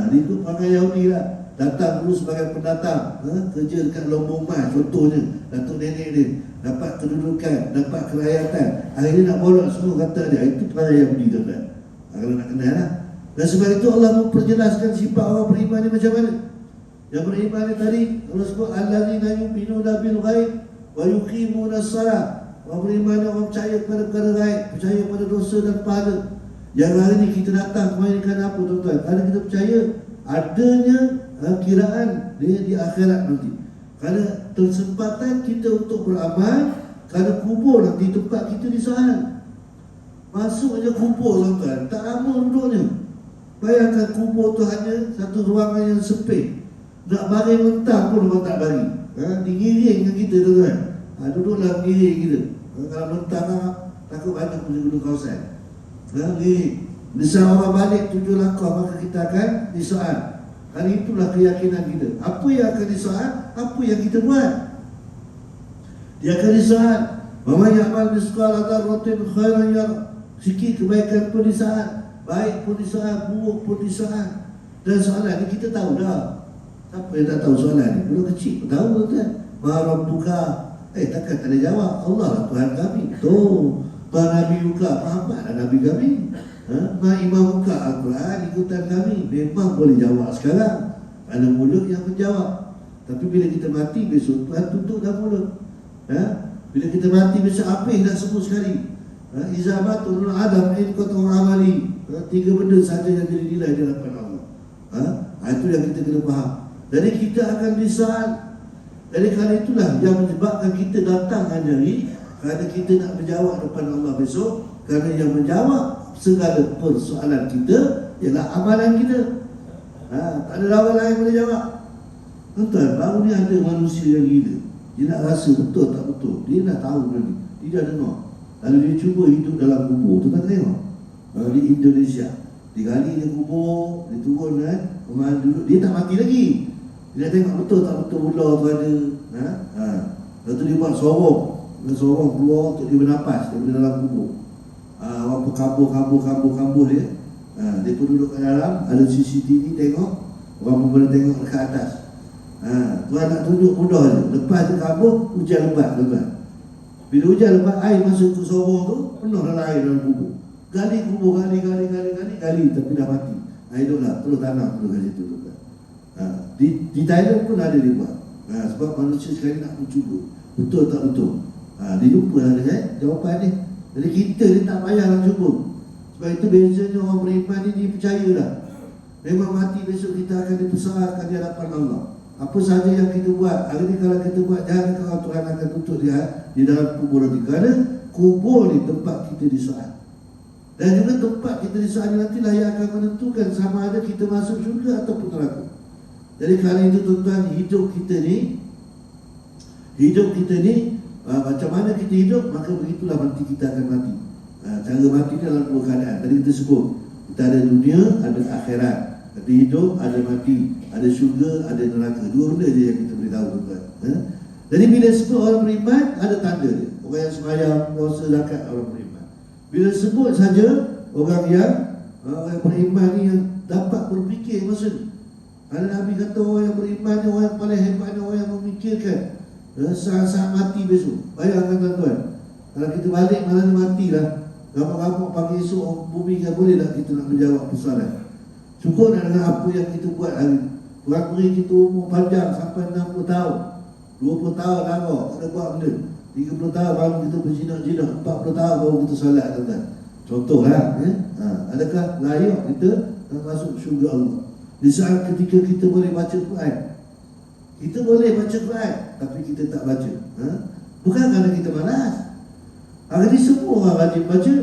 Dia tu perangai Yahudi lah. Datang dulu sebagai pendatang, kerja dekat Lombok Mas contohnya, datuk nenek dia dapat kedudukan, dapat kerakyatan, akhirnya nak bolak semua kata dia, itu perangai Yahudi tuan-tuan. Kalau nak kenal lah. Dan sebab itu Allah memperjelaskan sifat orang beriman ni macam mana. Yang beriman ni tadi Allah sebut allazina yu'minuna bil ghaib wa yuqimuna as-salah. Orang beriman ni orang percaya kepada perkara gaib, percaya pada dosa dan pahala. Yang hari ni kita datang kemainkan apa tuan-tuan? Kerana kita percaya adanya kiraan dia di akhirat nanti. Kerana kesempatan kita untuk beramal, kerana kubur nanti tempat kita disoal. Masuk aja kubur tuan-tuan, tak lama duduknya. Bayangkan kubur tu hanya satu ruangan yang sempit. Nak baring mentah pun orang tak bagi. Digiring dengan kita tuan-tuan. Duduklah giring kita. Kalau mentah takut banyak punya gunung kawasan. Giring. Bisa orang balik 7 langkah maka kita akan disoal. Kali itulah keyakinan kita. Apa yang akan disoal? Apa yang kita buat? Dia akan disoal. Wa man ya'mal mithqala dzarratin khairan yarah. Sikit kebaikan pun disoal, baik pun disoal, buruk pun disoal. Dan soalan ni kita tahu dah. Siapa yang tak tahu soalan ni? Budak kecil pun tahu kan. Ma rabbuka. Takkan tak ada jawab. Allah lah Tuhan kami. Tu. Ma nabiyuka. Muhammad lah Nabi kami. Ma imamuka Al-Quran ikutan kami. Memang boleh jawab sekarang. Ada mulut yang menjawab. Tapi bila kita mati besok, Tuhan tutup dah mulut. Bila kita mati besok, apa yang nak sebut sekali? Izabatul adam in kuntum amali. 3 benda saja yang jadi nilai di hadapan Allah. Itu yang kita kena faham. Jadi kita akan disoal. Jadi kerana itulah yang menyebabkan kita datang hari ni, kerana kita nak menjawab depan Allah besok. Kerana yang menjawab segala persoalan kita ialah amalan kita. Tak ada orang lain boleh jawab. Tuan-tuan, baru ni ada manusia yang gila. Dia nak rasa betul tak betul. Dia nak tahu benda ni. Dia dah dengar. Lalu dia cuba hidup dalam kubur. Tuan-tuan tengok di Indonesia, digali dia kubur, dia turun kan, kemana duduk, dia tak mati lagi. Dia tengok betul tak betul ular tu ada. Lepas tu dia buat sorong. Dia sorong keluar untuk dia bernafas daripada dalam kubur. Walaupun kabur dia. Dia pun duduk kat dalam, ada CCTV tengok, orang pun boleh tengok dekat atas. Tuan nak tunjuk mudah je. Lepas tu kabur, hujan lebat tuan-tuan. Bila hujan lebat, air masuk ke sorong tu, penuh dalam air dalam kubur. Gali kubur, gali, tapi dah mati. Hiduplah, terus tanam terus kat situ tuan-tuan. Di Thailand pun ada dia buat. Sebab manusia sekali nak mencuba betul tak betul. Dia jumpa lah dengan jawapan ni. Jadi kita ni tak payah nak cuba. Sebab itu bezanya orang beriman ni, dia percaya dah. Memang mati besok kita akan dipersoalkan di hadapan Allah. Apa sahaja yang kita buat, hari ni kalau kita buat jahat, kalau Tuhan akan tutup dia di dalam kubur nanti. Kerana kubur ni tempat kita disoal. Dan juga tempat kita disoal nantilah yang akan menentukan sama ada kita masuk syurga ataupun neraka. Jadi kerana itu tuan-tuan, hidup kita ni macam mana kita hidup, maka begitulah nanti kita akan mati. Cara mati dalam 2 keadaan. Tadi kita sebut, kita ada dunia, ada akhirat. Kita hidup, ada mati. Ada syurga, ada neraka. 2 benda je yang kita beritahu tuan-tuan. Jadi bila sebut orang beriman, ada tanda dia. Orang yang sembahyang, puasa, zakat, orang beriman. Bila sebut saja orang yang beriman ni yang dapat berfikir masa ni. Ada Nabi kata orang yang beriman ni orang yang paling hebat ni, orang yang memikirkan saat-saat mati besok. Bayangkan tuan-tuan, kalau kita balik malam ni matilah, gamak-gamak pagi esok bumi kan, boleh tak kita nak menjawab persoalan? Cukup nak dengan apa yang kita buat hari. Pura-pura kita umur panjang sampai 60 tahun, 20 tahun lama tak ada buat benda, 30 tahun baru kita berjinak-jinak, 40 tahun baru kita solat, tuan-tuan. Contohlah, adakah layak kita nak masuk syurga Allah? Di saat ketika kita boleh baca Quran, kita boleh baca Quran, tapi kita tak baca. Bukan kerana kita malas. Hari ni semua orang rajin baca.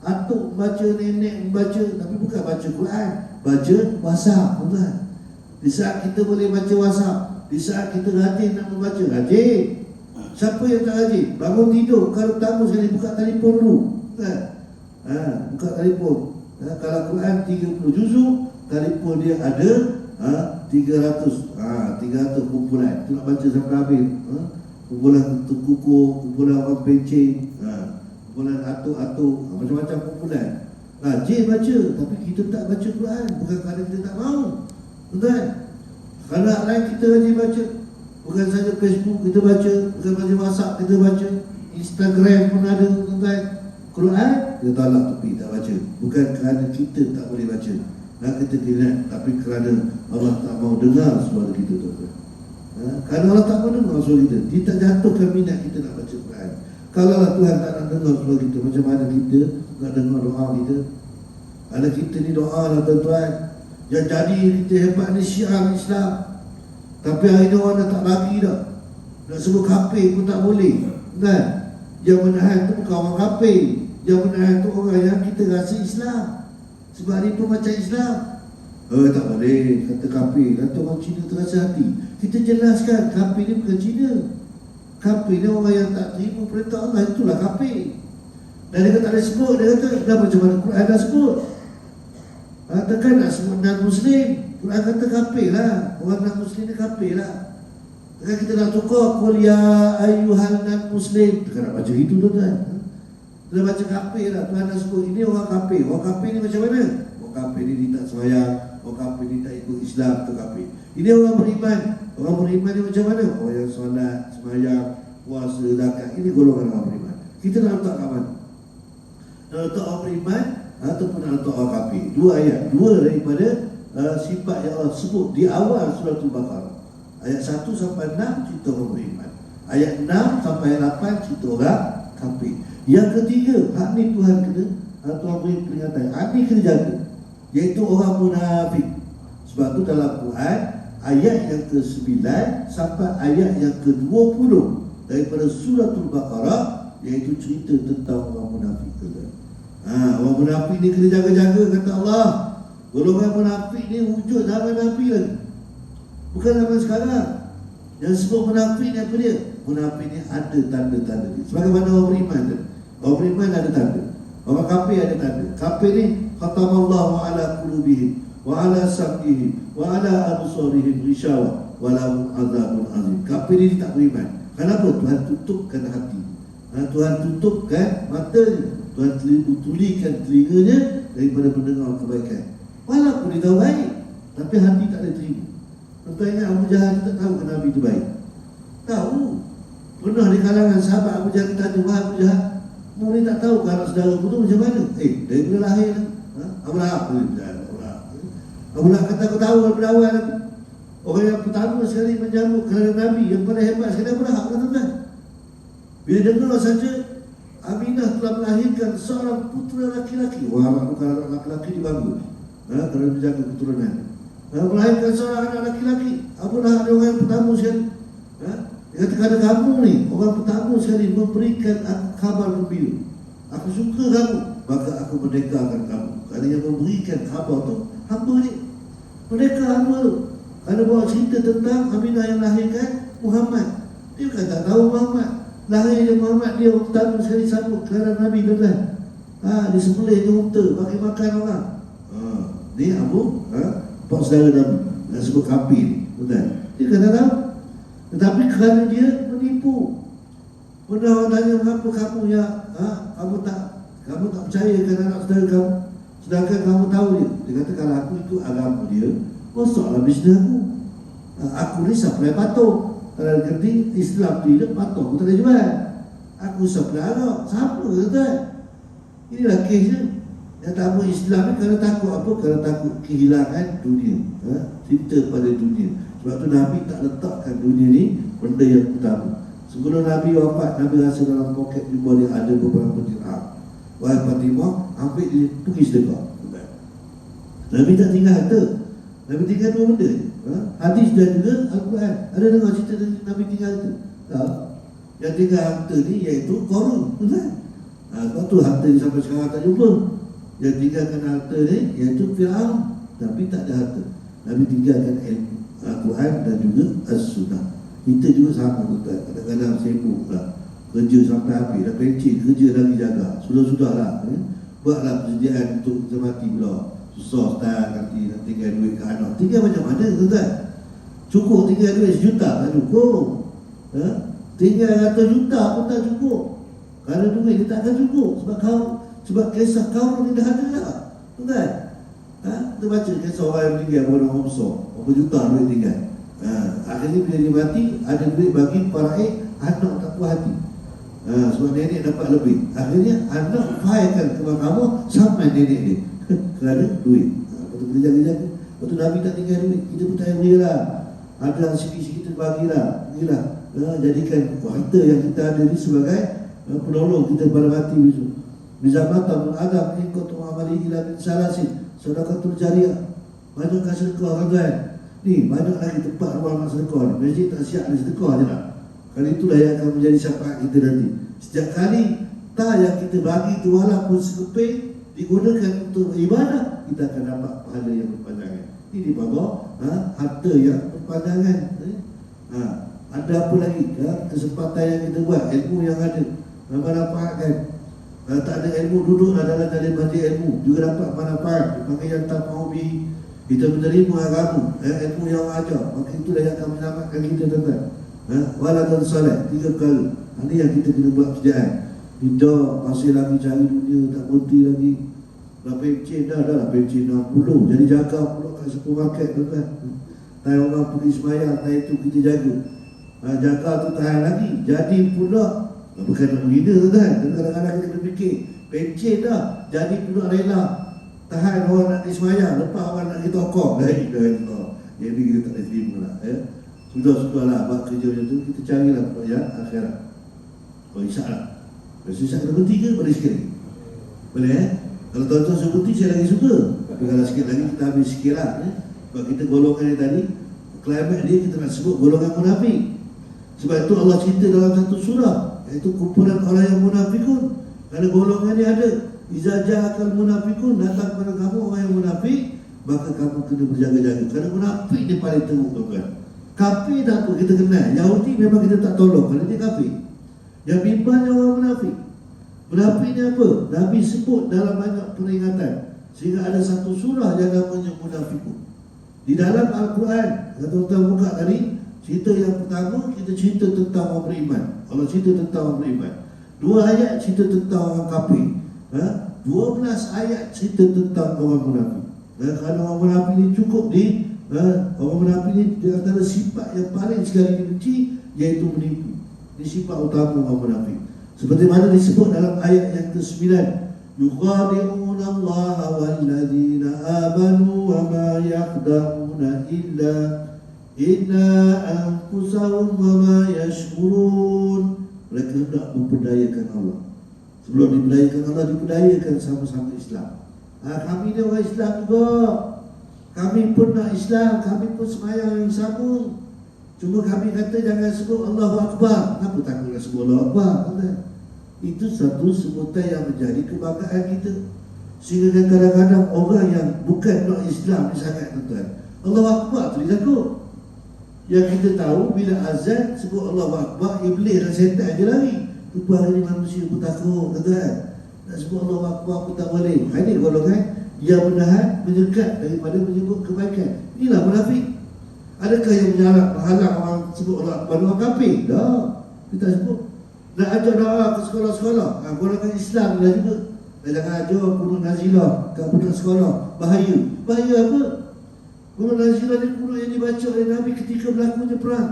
Atuk baca, nenek baca, tapi bukan baca Quran, baca WhatsApp, tuan-tuan. Di saat kita boleh baca WhatsApp, di saat kita rajin nak membaca, rajin. Siapa yang tak rajin? Bangun tidur, kalau tamu sekali buka telefon dulu, kan? Buka telefon. Kalau Quran 30 juzuk, telefon dia ada 300 kumpulan. Itu nak baca sampai habis. Kumpulan kuku, kumpulan orang pencing, kumpulan atuk-atuk, macam-macam kumpulan. Rajin baca, tapi kita tak baca Quran. Bukan kerana kita tak mahu, betul? Kerana lain kita rajin baca. Bukan saja Facebook kita baca, bukan saja WhatsApp kita baca, Instagram pun ada, betul? Quran kita tolak tepi, tak baca. Bukan kerana kita tak boleh baca, nak kita tidak, tapi kerana Allah tak mau dengar suara kita, tuan-tuan. Kerana Allah tak mau dengar suara kita, dia tak jatuhkan minat kita nak baca Quran. Kalau Tuhan tak nak dengar suara kita, macam mana kita nak dengar doa kita? Ada kita ni doa lah, tuan-tuan. Yang jadi kita hebat ni syiar Islam, tapi hari ni orang dah tak bagi dah. Nak sebut kafir pun tak boleh, kan? Yang menahan tu bukan orang kafir, yang menahan tu orang yang kita rasa Islam. Sebab hari pun macam Islam. Tak boleh kata kafir. Nanti orang Cina terasa hati. Kita jelaskan kafir ni bukan Cina. Kafir ni orang yang tak terima perintah Allah, itulah kafir. Dan dia kata tak ada sebut. Dia kata dah macam mana Quran dah sebut. Takkan nak sebut non-Muslim. Quran kata kafir lah. Orang non-Muslim ni kafir lah. Takkan kita nak tukar Qul ya ayyuhal non-Muslim. Takkan nak baca itu, tuan-tuan. Dia baca kafir lah. Tuhan dah sebut ini orang kafir. Orang kafir ni macam mana? Orang kafir ni dia tak sembahyang, orang kafir ni tak ikut Islam, tu kafir. Ini orang beriman. Orang beriman ni macam mana? Orang yang solat, sembahyang, puasa, zakat. Ini golongan orang beriman. Kita nak letak kat mana? Nak letak orang beriman ataupun nak letak orang kafir? Dua ayat. Dua daripada sifat yang Allah sebut di awal surah Al-Baqarah. Ayat 1 sampai 6 cerita orang beriman. Ayat 6 sampai 8 cerita orang kafir. Yang ketiga, hak ni Tuhan kena, Tuhan beri peringatan. Hak ni kena jaga, iaitu orang munafik. Sebab tu dalam Quran, ayat yang ke-9 sampai ayat yang ke-20 daripada surah Al-Baqarah, iaitu cerita tentang orang munafik. Orang munafik ni kena jaga-jaga, kata Allah. Golongan munafik ni wujud zaman Nabi lagi, bukan zaman sekarang. Yang sebut munafik ni apa dia? Munafik ni ada tanda-tanda dia. Sebagaimana orang beriman dia. Orang beriman ada tanda. Orang kafir ada tanda. Kafir ni khatamallahu ala qulubihim wa ala sam'ihim wa ala absarihim ghishawa wa lahum adzabun azim. Kafir ni tak beriman. Kenapa? Tuhan tutupkan hati. Tuhan tutupkan matanya. Tuhan tulikan telinganya daripada mendengar kebaikan. Walaupun dia tahu baik, tapi hati tak ada terima. Tuan ingat Abu Jahal tak tahu kenapa Nabi itu baik? Tahu. Pernah di kalangan sahabat Abu Jahal tanya, wahai Abu Jahal, mu ni tak tahu kalau saudara tu macam mana? Daripada lahir Abu Lahab. Abu Lahab kata aku tahu daripada awal. Orang yang pertama sekali menjamu kerana Nabi, yang paling hebat sekali Abu Lahab, kata-kata. Bila dengar saja Aminah telah melahirkan seorang putera laki-laki. Wah, bukan anak laki-laki dibangun, kerana menjaga keturunan. Melahirkan seorang anak laki-laki. Abu Lahab orang yang pertama sekali. Dia kata kepada kamu ni, orang pertama sekali memberikan aku kabar gembira. Aku suka kamu, maka aku merdekakan kamu. Kerana yang memberikan kabar tu hamba ni. Merdeka hamba tu. Kerana bawa cerita tentang Aminah yang lahirkan Muhammad. Dia kata tak tahu Muhammad. Lahirnya Muhammad dia orang pertama sekali sambut kerana Nabi tuan-tuan. Disembelih ke unta, bagi makan orang. Ni Abu pak saudara Nabi. Nak sebut kafir ni, tuan-tuan. Dia kata tahu. Tetapi kerana dia menipu. Pernah orang tanya, mengapa kamu ya, kamu tak percayakan anak saudara kamu, sedangkan kamu tahu dia. Dia kata kalau aku ikut agama dia, masuklah bisnes aku. Aku ni supply patung. Kalau kerti Islam dia patung, aku tak boleh jual. Aku supply anak. Siapa kata? Inilah kesnya. Yang tamu Islam ni kerana takut apa? Kerana takut kehilangan dunia, cinta pada dunia. Sebab tu Nabi tak letakkan dunia ni benda yang utama. Sebelum Nabi wafat, Nabi rasa dalam poket jubah dia ada beberapa dirham. Wahai Fatimah, ambil dia pergi sedekah. Nabi tak tinggal harta, Nabi tinggal dua benda, hadis dan juga Al-Quran. Ada dengar cerita Nabi tinggal harta? Yang tinggal harta ni iaitu Qarun, betul? Sebab tu harta ni sampai sekarang tak jumpa. Yang tinggalkan harta ni iaitu Fir'aun, tapi tak ada harta. Nabi tinggalkan ilmu Al-Quran dan juga As-Sunnah. Kita juga sama, tuan. Kadang-kadang sibuk lah, kerja sampai habis, dah pencet, kerja lagi jaga. Sudah-sudahlah, buatlah persediaan untuk kita mati pula. Susah tak nanti nak tinggal duit ke anak. Tinggal macam mana, tuan? Cukup tinggal duit 1 juta tak cukup. Tinggal 100 juta pun tak cukup. Kerana duit dia takkan cukup. Sebab kisah kau ni dah ada lah, tuan. Kita baca kisah orang yang meninggal orang besar, berapa juta duit tinggal. Akhirnya bila dia mati, ada duit bagi faraid, anak tak puas hati. Sebab nenek dapat lebih. Akhirnya anak fahamkan ke mahkamah sampai nenek dia kerana duit. Lepas tu kita jaga-jaga. Lepas tu Nabi tak tinggal duit, kita pun tak berilah. Ada sikit-sikit kita bagilah. Jadikan harta yang kita ada ni sebagai penolong kita pada mati besok. Bisa mata Adam ikut amali ila min salasin sedekatul jariyah. Banyak sedekah tuan. Ni banyak lagi tempat ruang nak sedekah. Masjid tak siap ni sedekah je lah. Kali itulah yang akan menjadi syafaat kita nanti. Setiap kali tak yang kita bagi tu walaupun sekeping digunakan untuk ibadah, kita akan dapat pahala yang berpanjangan. Ini bapa, harta yang berpanjangan. Ada apa lagi? Kesempatan yang kita buat, ilmu yang ada, manfaatkan. Tak ada ilmu, duduklah dalam majlis ilmu, juga dapat manfaat. Dipanggil yang tak mahu kita menerima agama, ilmu yang ajar. Maka itulah yang akan menyelamatkan kita, tuan-tuan. Waladun soleh 3 kali. Ini yang kita kena buat kerjaan. Tidak masih lagi cari dunia, tak berhenti lagi. Dah pencen dah pencen 60. Jadi jaga pula kat supermarket, tuan-tuan. Tai orang pergi sembahyang, tai itu kita jaga. Jaga tu tahan lagi. Jadi pula, bukan nak menghina, tuan-tuan. Kadang-kadang kita kena fikir, pencen dah, jadi pula rela tahan orang nak pergi sembahyang, lepas orang nak pergi tokok. Jadi kita tak boleh terima lah. Sudah-sudahlah buat kerja macam tu, kita carilah yang akhirat. Kalau isyak lah. Kalau isyak kena berhenti ke? Boleh sikit lagi? Boleh Kalau tuan-tuan suruh berhenti, saya lagi suka. Tapi kalau sikit lagi, kita habis sikit lah. Sebab kita golongan yang tadi, klimat dia kita nak sebut golongan munafik. Sebab itu Allah cerita dalam satu surah, iaitu kumpulan orang yang munafikun. Kerana golongan ni ada. Iza ja'akal munafikun, datang kepada kamu orang yang munafik, maka kamu kena berjaga-jaga. Kerana munafik dia paling teruk, tuan-tuan. Kafir tak apa kita kenal. Yahudi memang kita tak tolong kerana dia kafir. Yang bimbangnya orang munafik. Munafik ni apa? Nabi sebut dalam banyak peringatan. Sehingga ada satu surah yang namanya Munafikun. Di dalam Al-Quran, yang tuan-tuan buka tadi, cerita yang pertama kita cerita tentang orang beriman. Allah cerita tentang orang beriman. 2 ayat cerita tentang orang kafir. 12 ayat cerita tentang orang munafik. Kerana orang munafik ni cukup orang munafik ni di antara sifat yang paling sekali dibenci iaitu menipu. Ini sifat utama orang munafik. Seperti mana disebut dalam ayat yang ke-9, yukhadi'una Allah walladzina amanu wa ma yakhda'una illa anfusahum wa ma yashkurun. Mereka hendak memperdayakan Allah. Sebelum diperdayakan Allah, diperdayakan sama-sama Islam. Kami ni orang Islam juga. Kami pun nak Islam, kami pun sembahyang yang sama. Cuma kami kata jangan sebut Allahu Akbar. Kenapa takut nak sebut Allahu Akbar? Itu satu sebutan yang menjadi kebanggaan kita. Sehingga kadang-kadang orang yang bukan nak Islam ni sangat, tuan-tuan, Allahu Akbar tu dia takut. Yang kita tahu bila azan sebut Allahu Akbar, iblis dan setan je lari. Rupa hari ni manusia pun takut, tuan-tuan. Nak sebut Allahu Akbar pun tak boleh. Ini golongan yang menahan, menyekat daripada menyebut kebaikan. Inilah munafik. Adakah yang menghalang orang sebut Allah Akbar? Orang kafir? Tak. Kita sebut. Nak ajar doa ke sekolah-sekolah. Golongan Islam dah juga. Jangan ajar kuno nazilah ke budak sekolah. Bahaya. Bahaya apa? Kuno nazilah ni kuno yang dibaca oleh Nabi ketika berlakunya perang.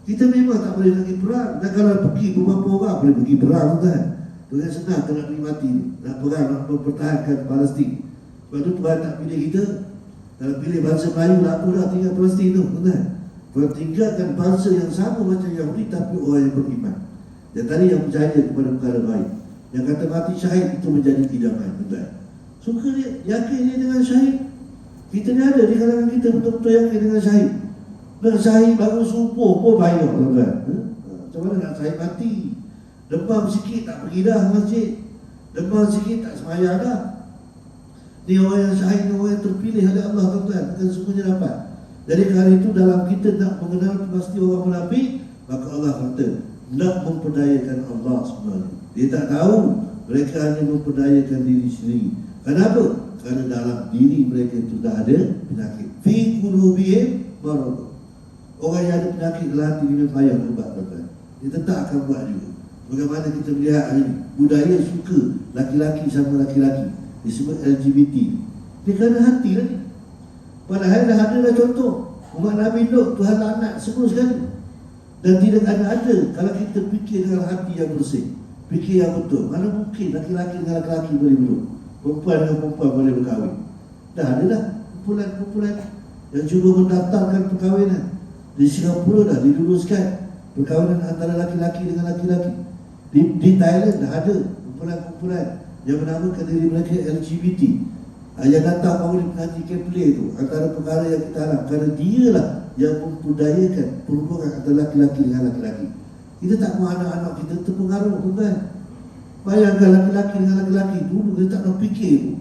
Kita memang tak boleh lagi perang. Dan kalau pergi beberapa orang boleh pergi perang, kan? Bukan senang nak pergi mati, nak perang, nak mempertahankan Palestin. Sebab tu Tuhan tak pilih kita. Kalau pilih bangsa Melayu, apa dah tinggal Palestin tu, tuan. Tuhan tinggalkan bangsa yang sama macam Yahudi, tapi orang yang beriman. Dan tadi yang percaya kepada perkara baik. Yang kata mati syahid itu menjadi idaman, tuan. Suka dia, yakin dia dengan syahid. Kita ni ada di kalangan kita betul-betul yakin dengan syahid. Nak syahid bangun subuh pun bayar, tuan. Macam mana nak syahid mati? Demam sikit tak pergi dah masjid, demam sikit tak sembahyang dah. Ni orang yang syahid, orang yang terpilih oleh Allah, tuan-tuan. Bukan semuanya dapat. Jadi kali itu dalam kita nak mengenal pasti orang munafik, maka Allah kata nak memperdayakan Allah sebenarnya. Dia tak tahu, mereka hanya memperdayakan diri sendiri. Kenapa? Kerana dalam diri mereka itu dah ada penyakit. Fi qulubihim marad. Orang yang ada penyakit dalam hati dia payah berubat, tuan-tuan. Dia tetap akan buat juga. Bagaimana kita melihat hari ini, budaya suka laki-laki sama laki-laki, disebut LGBT. Dia kerana hati lah ni. Padahal dah ada lah contoh. Umat Nabi Nuh, Tuhan laknat semua sekali. Dan tidak ada kalau kita fikir dengan hati yang bersih, fikir yang betul. Mana mungkin laki-laki dengan laki-laki boleh berdoa, perempuan dengan perempuan boleh berkahwin. Dah ada dah kumpulan-kumpulan yang cuba mendaftarkan perkahwinan. Di Singapura dah diluluskan perkahwinan antara laki-laki dengan laki-laki. Di Thailand dah ada kumpulan-kumpulan yang menamakan diri mereka LGBT. Yang datang baru diperhatikan play tu, antara perkara yang kita harap, kerana dia lah yang membudayakan perhubungan antara laki-laki dengan laki-laki. Kita tak mahu anak-anak kita terpengaruh, tuan. Bayangkan laki-laki dengan laki-laki dulu kita tak nak fikir tu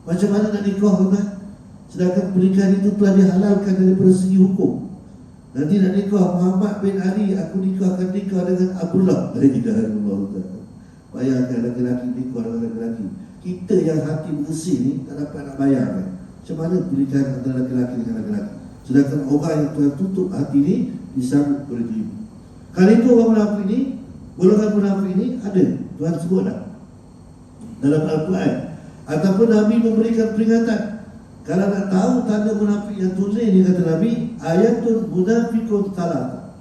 macam mana nak nikah, tuan. Sedangkan pernikahan itu telah dihalalkan daripada segi hukum. Nanti nak nikah Muhammad bin Ali, aku nikah dengan Abdullah. Allah. Bayangkan laki-laki nikah dengan laki-laki. Kita yang hati bersih ni tak dapat nak bayangkan macam mana pernikahan antara laki-laki dengan laki-laki. Sedangkan orang yang Tuhan tutup hati ni disambut oleh dia. Kali itu orang munafik ni, golongan munafik ni ada, Tuhan sebut dah dalam Al-Quran. Ataupun Nabi memberikan peringatan. Kalau nak tahu tanda munafik yang tulis ni, kata Nabi, ayatul munafiqun salat.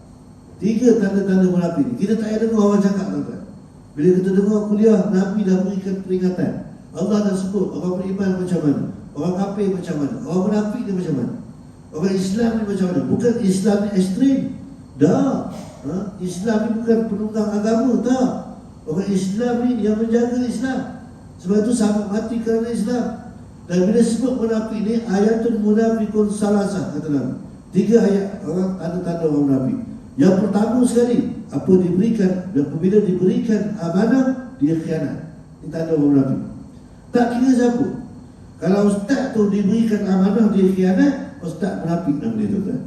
3 tanda-tanda munafik ni. Kita tak ada dengar orang cakap, tuan-tuan. Bila kita dengar kuliah, Nabi dah berikan peringatan. Allah dah sebut orang beriman macam mana, orang kafir macam mana, orang munafik ni macam mana, orang Islam ni macam mana. Bukan Islam ni ekstrim. Dah. Islam ni bukan penunggang agama, tak. Orang Islam ni yang menjaga Islam. Sebab itu sahabat mati kerana Islam. Dan bila sebut munafik ni, ayatul munafiqun salasah, kata Nabi. 3 ayat orang tanda-tanda orang munafik. Yang pertama sekali, apa diberikan, dan apabila diberikan amanah, dia khianat. Ini tanda orang munafik. Tak kira siapa. Kalau ustaz tu diberikan amanah, dia khianat, ustaz munafik nama dia, tuan.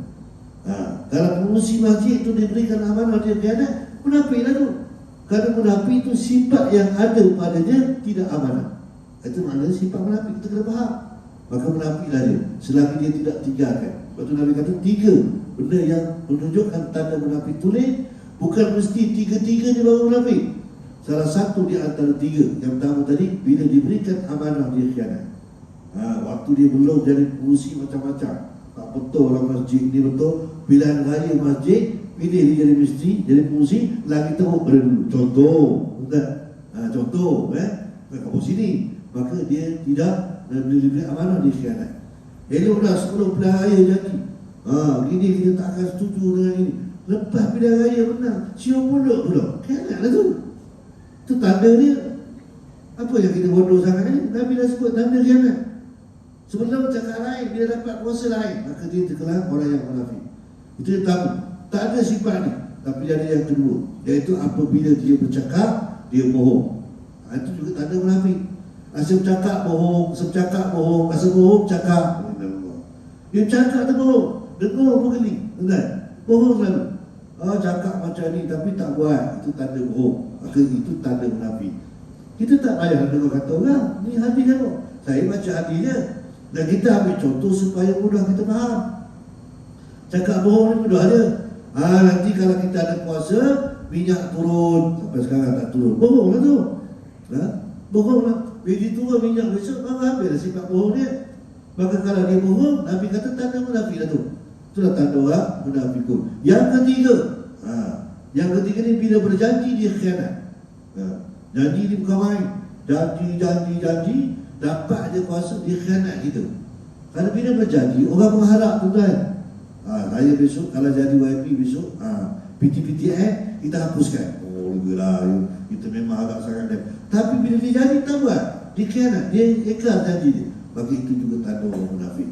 Kalau pengurusi masjid tu diberikan amanah, dia khianat, munafik lah tu. Kerana munafik itu sifat yang ada padanya tidak amanah. Itu maknanya sifat munafik, kita kena faham. Maka munafiklah dia selagi dia tidak tinggalkan. Lepas tu Nabi kata 3 benda yang menunjukkan tanda munafik tulis. Bukan mesti 3-3 dia baru munafik. Salah satu di antara 3. Yang pertama tadi, bila diberikan amanah dia khianat. Waktu dia belum jadi pengurusi macam-macam, tak betul orang masjid ni betul, pilihan raya masjid, pilih dia jadi mesti, jadi pengurusi, lagi teruk pada dulu. Contoh, contoh, kampung sini, maka dia tidak diberi amanah, dia khianat. Elok dah 10 pilihan raya jadi. Gini kita tak akan setuju dengan ini. Lepas pilihan raya menang, cium mulut pula. Khianat lah tu. Itu tanda dia. Apa yang kita bodoh sangat ni? Nabi dah sebut tanda khianat. Sebelum cakap lain, dia dapat kuasa lain, maka dia terkelah orang yang munafik. Itu yang pertama. Tak ada sifat ni. Tapi ada yang kedua, iaitu apabila dia bercakap, dia bohong. Itu juga tanda munafik. Asal cakap bohong, secakap bohong, asal bohong cakap. Dia cakap tu bohong, dengar pun geli, betul? Bohong selalu. Cakap macam ni tapi tak buat, itu tanda bohong. Maka itu tanda munafik. Kita tak payah dengar kata orang, ni hadis kan. Saya baca hadisnya dan kita ambil contoh supaya mudah kita faham. Cakap bohong ni mudah aja. Nanti kalau kita ada puasa, minyak turun, sampai sekarang tak turun. Bohong lah tu. Bohong lah. Bila turun minyak besok, maka habis lah sifat bohong dia. Maka kalau dia bohong, Nabi kata tanda munafik lah tu. Itulah tanda orang munafikun. Yang ketiga ni bila berjanji dia khianat. Janji ni bukan main. Janji, dapat je kuasa, dia khianat kita. Kerana bila berjanji, orang mengharap tuan-tuan. Saya besok kalau jadi YP besok, PTPTN kita hapuskan. Oh, lah, kita memang agak sangat dia. Tapi bila dia jadi tak buat, dia khianat, dia ikhlas janji dia. Bagi itu juga tanda orang munafik.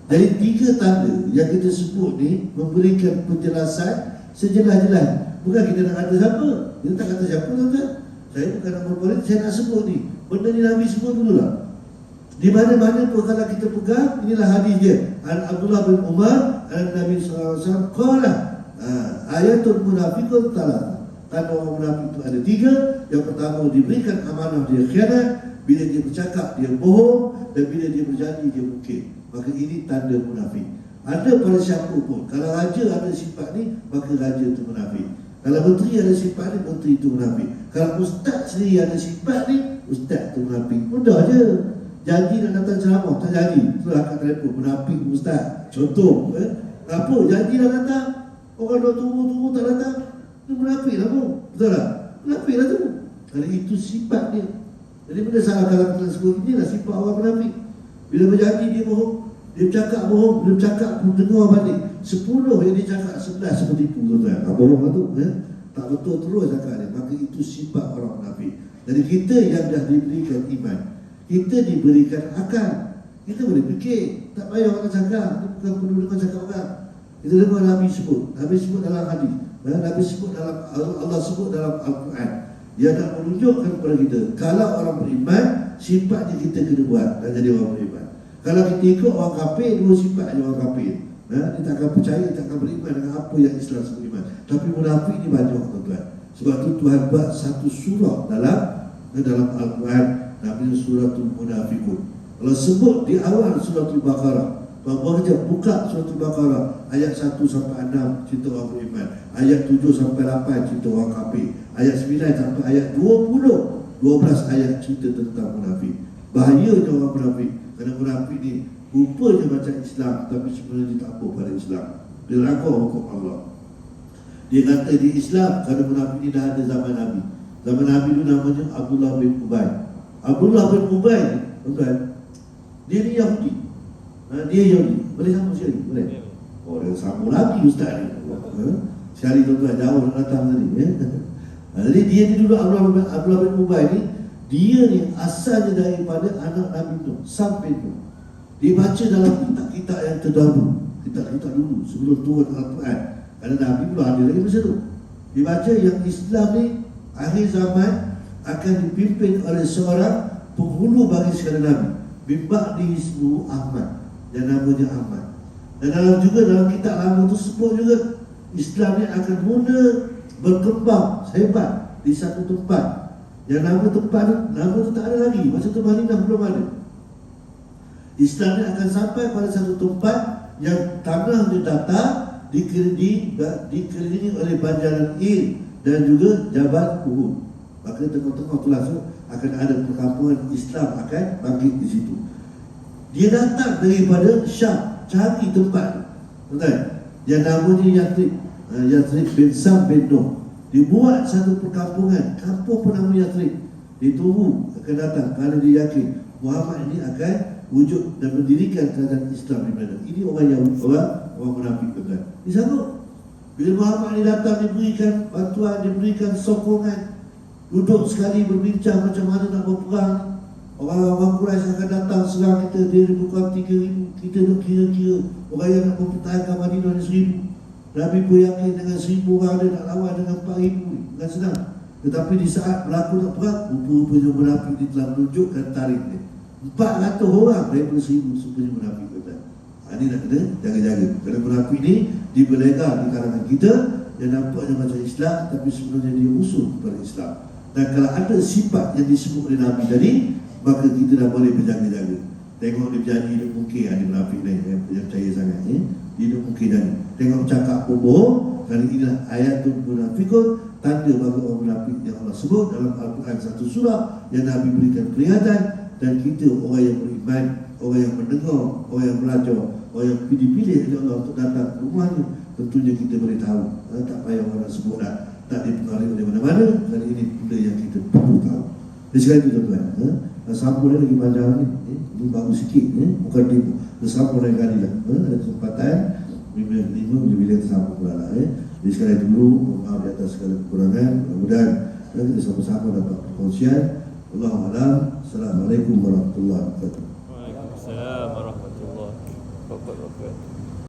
Jadi 3 tanda yang kita sebut ni memberikan penjelasan sejelas-jelas. Bukan kita nak kata siapa. Kita tak kata siapa tuan-tuan. Saya bukan nak berpolitik, saya nak sebut ni. Benda ni Nabi sebut dulu lah. Di mana-mana pun kalau kita pegang, inilah hadis dia. Abdullah bin Umar, Nabi SAW, qala ayatul munafiqun talat. Tanda orang munafik itu ada 3. Yang pertama, diberikan amanah, dia khianat. Bila dia bercakap, dia bohong. Dan bila dia berjanji, dia mungkir. Maka ini tanda munafik. Ada pada siapa pun. Kalau raja ada sifat ni, maka raja itu munafik. Kalau menteri ada sifat ni, menteri itu munafik. Kalau ustaz sendiri ada sifat ni, ustaz itu munafik. Mudah je. Janji nak datang ceramah, tak jadi. Sudah kat telefon, munafik ustaz. Contoh. Apa? Janji nak datang, orang dah tunggu tak datang. Itu munafik lah pun. Betul tak? Munafik lah tu. Kerana itu sifat dia. Jadi benda salah kalau kita sebut, inilah sifat orang munafik. Bila berjanji dia bohong, dia cakap bohong, dia cakap pun dengar balik. 10 yang dia cakap, 11 seperti itu tuan-tuan. Bohong lah tu. Tak betul terus cakap dia. Maka itu sifat orang munafik. Jadi kita yang dah diberikan iman, kita diberikan akal, kita boleh fikir. Tak payah orang cakap. Kita bukan perlu dengar cakap orang. Kita dengar Nabi sebut. Nabi sebut dalam hadis. Nabi sebut dalam Allah sebut dalam Al-Quran. Dia nak menunjukkan kepada kita, kalau orang beriman, sifat yang kita kena buat dan jadi orang beriman. Kalau kita ikut orang kafir, 2 sifat je orang kafir. Dia tak akan percaya, tak akan beriman dengan apa yang Islam sebut iman. Tapi munafik ni banyak tuan-tuan. Sebab tu Tuhan buat satu surah dalam Al-Quran, namanya suratul munafikun. Kalau sebut di awal suratul Baqarah, baca buka suratul Baqarah ayat 1 sampai 6 cerita orang beriman, ayat 7 sampai 8 cerita orang kafir, ayat 9 sampai ayat 12 ayat cerita tentang munafik. Bahayanya orang munafik. Kerana munafik ni rupanya macam Islam, tapi sebenarnya dia tak apa pada Islam. Dia rakau hukum Allah. Dia kata di Islam, kerana munafik ni dah ada zaman Nabi. Zaman Nabi tu namanya Abdullah bin Ubay. Abdullah bin Ubay ni, tuan-tuan, dia ni Yahudi. Dia Yahudi. Boleh sambung sekali? Boleh? Oh, dia sambung lagi ustaz ni. Sekali tuan-tuan, jauh nak datang tadi. Jadi dia ni dulu Abdullah bin Ubay ni, dia ni asalnya daripada anak Nabi Nuh, sampai tu. Dia baca dalam kitab-kitab yang terdahulu, kitab-kitab dulu sebelum turun Al-Quran. Kerana Nabi belum ada lagi masa tu. Dia baca yang Islam ni akhir zaman akan dipimpin oleh seorang penghulu bagi segala Nabi. Bibak di ismu Ahmad, dan namanya Ahmad. Dan dalam kitab lama tu sebut juga Islam ni akan mula berkembang hebat di satu tempat. Yang nama tu tak ada lagi. Masa tu Madinah belum ada. Islam ni akan sampai pada satu tempat yang tanah dia datar, dikelilingi oleh banjaran Ir dan juga Jabal Uhud. Maka tengah-tengah tu langsung akan ada perkampungan Islam akan bangkit di situ. Dia datang daripada Syam, cari tempat. Betul? Yang namanya Yathrib bin Sam bin Nuh. Dibuat satu perkampungan, kampung pun nama Yathrib. Dia tunggu akan datang kerana dia yakin Muhammad ini akan wujud dan mendirikan kerajaan Islam di mana. Ini orang Yahudi, orang munafik betul. Disambut. Bila Muhammad ini datang, diberikan bantuan, diberikan sokongan, duduk sekali berbincang macam mana nak berperang. Orang-orang Quraisy akan datang serang kita, dia bukan 3,000, kita nak kira-kira orang yang nak mempertahankan Madinah ni 1,000. Nabi pun yakin dengan 1,000 orang dia nak lawan dengan 4,000 ni, bukan senang. Tetapi di saat berlaku nak perang, rupa-rupanya munafik ni telah menunjukkan tarikh dia. 400 orang daripada 1,000 rupanya munafik kata. Ini nak kena jaga-jaga. Kerana munafik ni dibeledar di kalangan kita, yang nampaknya macam Islam, tapi sebenarnya dia musuh kepada Islam. Dan kalau ada sifat yang disebut oleh Nabi tadi, maka kita dah boleh berjaga-jaga. Tengok dia berjanji, dia mungkin ada munafik lain yang percaya sangat ni. Dia mungkin jadi. Tengok cakap bohong. Kali inilah ayatul munafikun, tanda bagi orang munafik yang Allah sebut dalam Al-Quran satu surah yang Nabi berikan peringatan. Dan kita orang yang beriman, orang yang mendengar, orang yang belajar, orang yang dipilih oleh Allah untuk datang ke rumahnya, tentunya kita boleh tahu. Tak payah orang sebut tak dipengaruhi oleh mana-mana. Kali ini benda yang kita perlu tahu. Jadi sekali itu tuan-tuan, sampul lagi panjang ni, ini bagus sikit, bukan tipu. Sampul lagi kali lah, ada kesempatan, bila kita sampul pula lah. Jadi sekali itu dulu, maaf di atas segala kekurangan, mudah-mudahan kita sama-sama dapat perkongsian. Wallahualam. Assalamualaikum warahmatullahi wabarakatuh. Waalaikumsalam warahmatullahi wabarakatuh.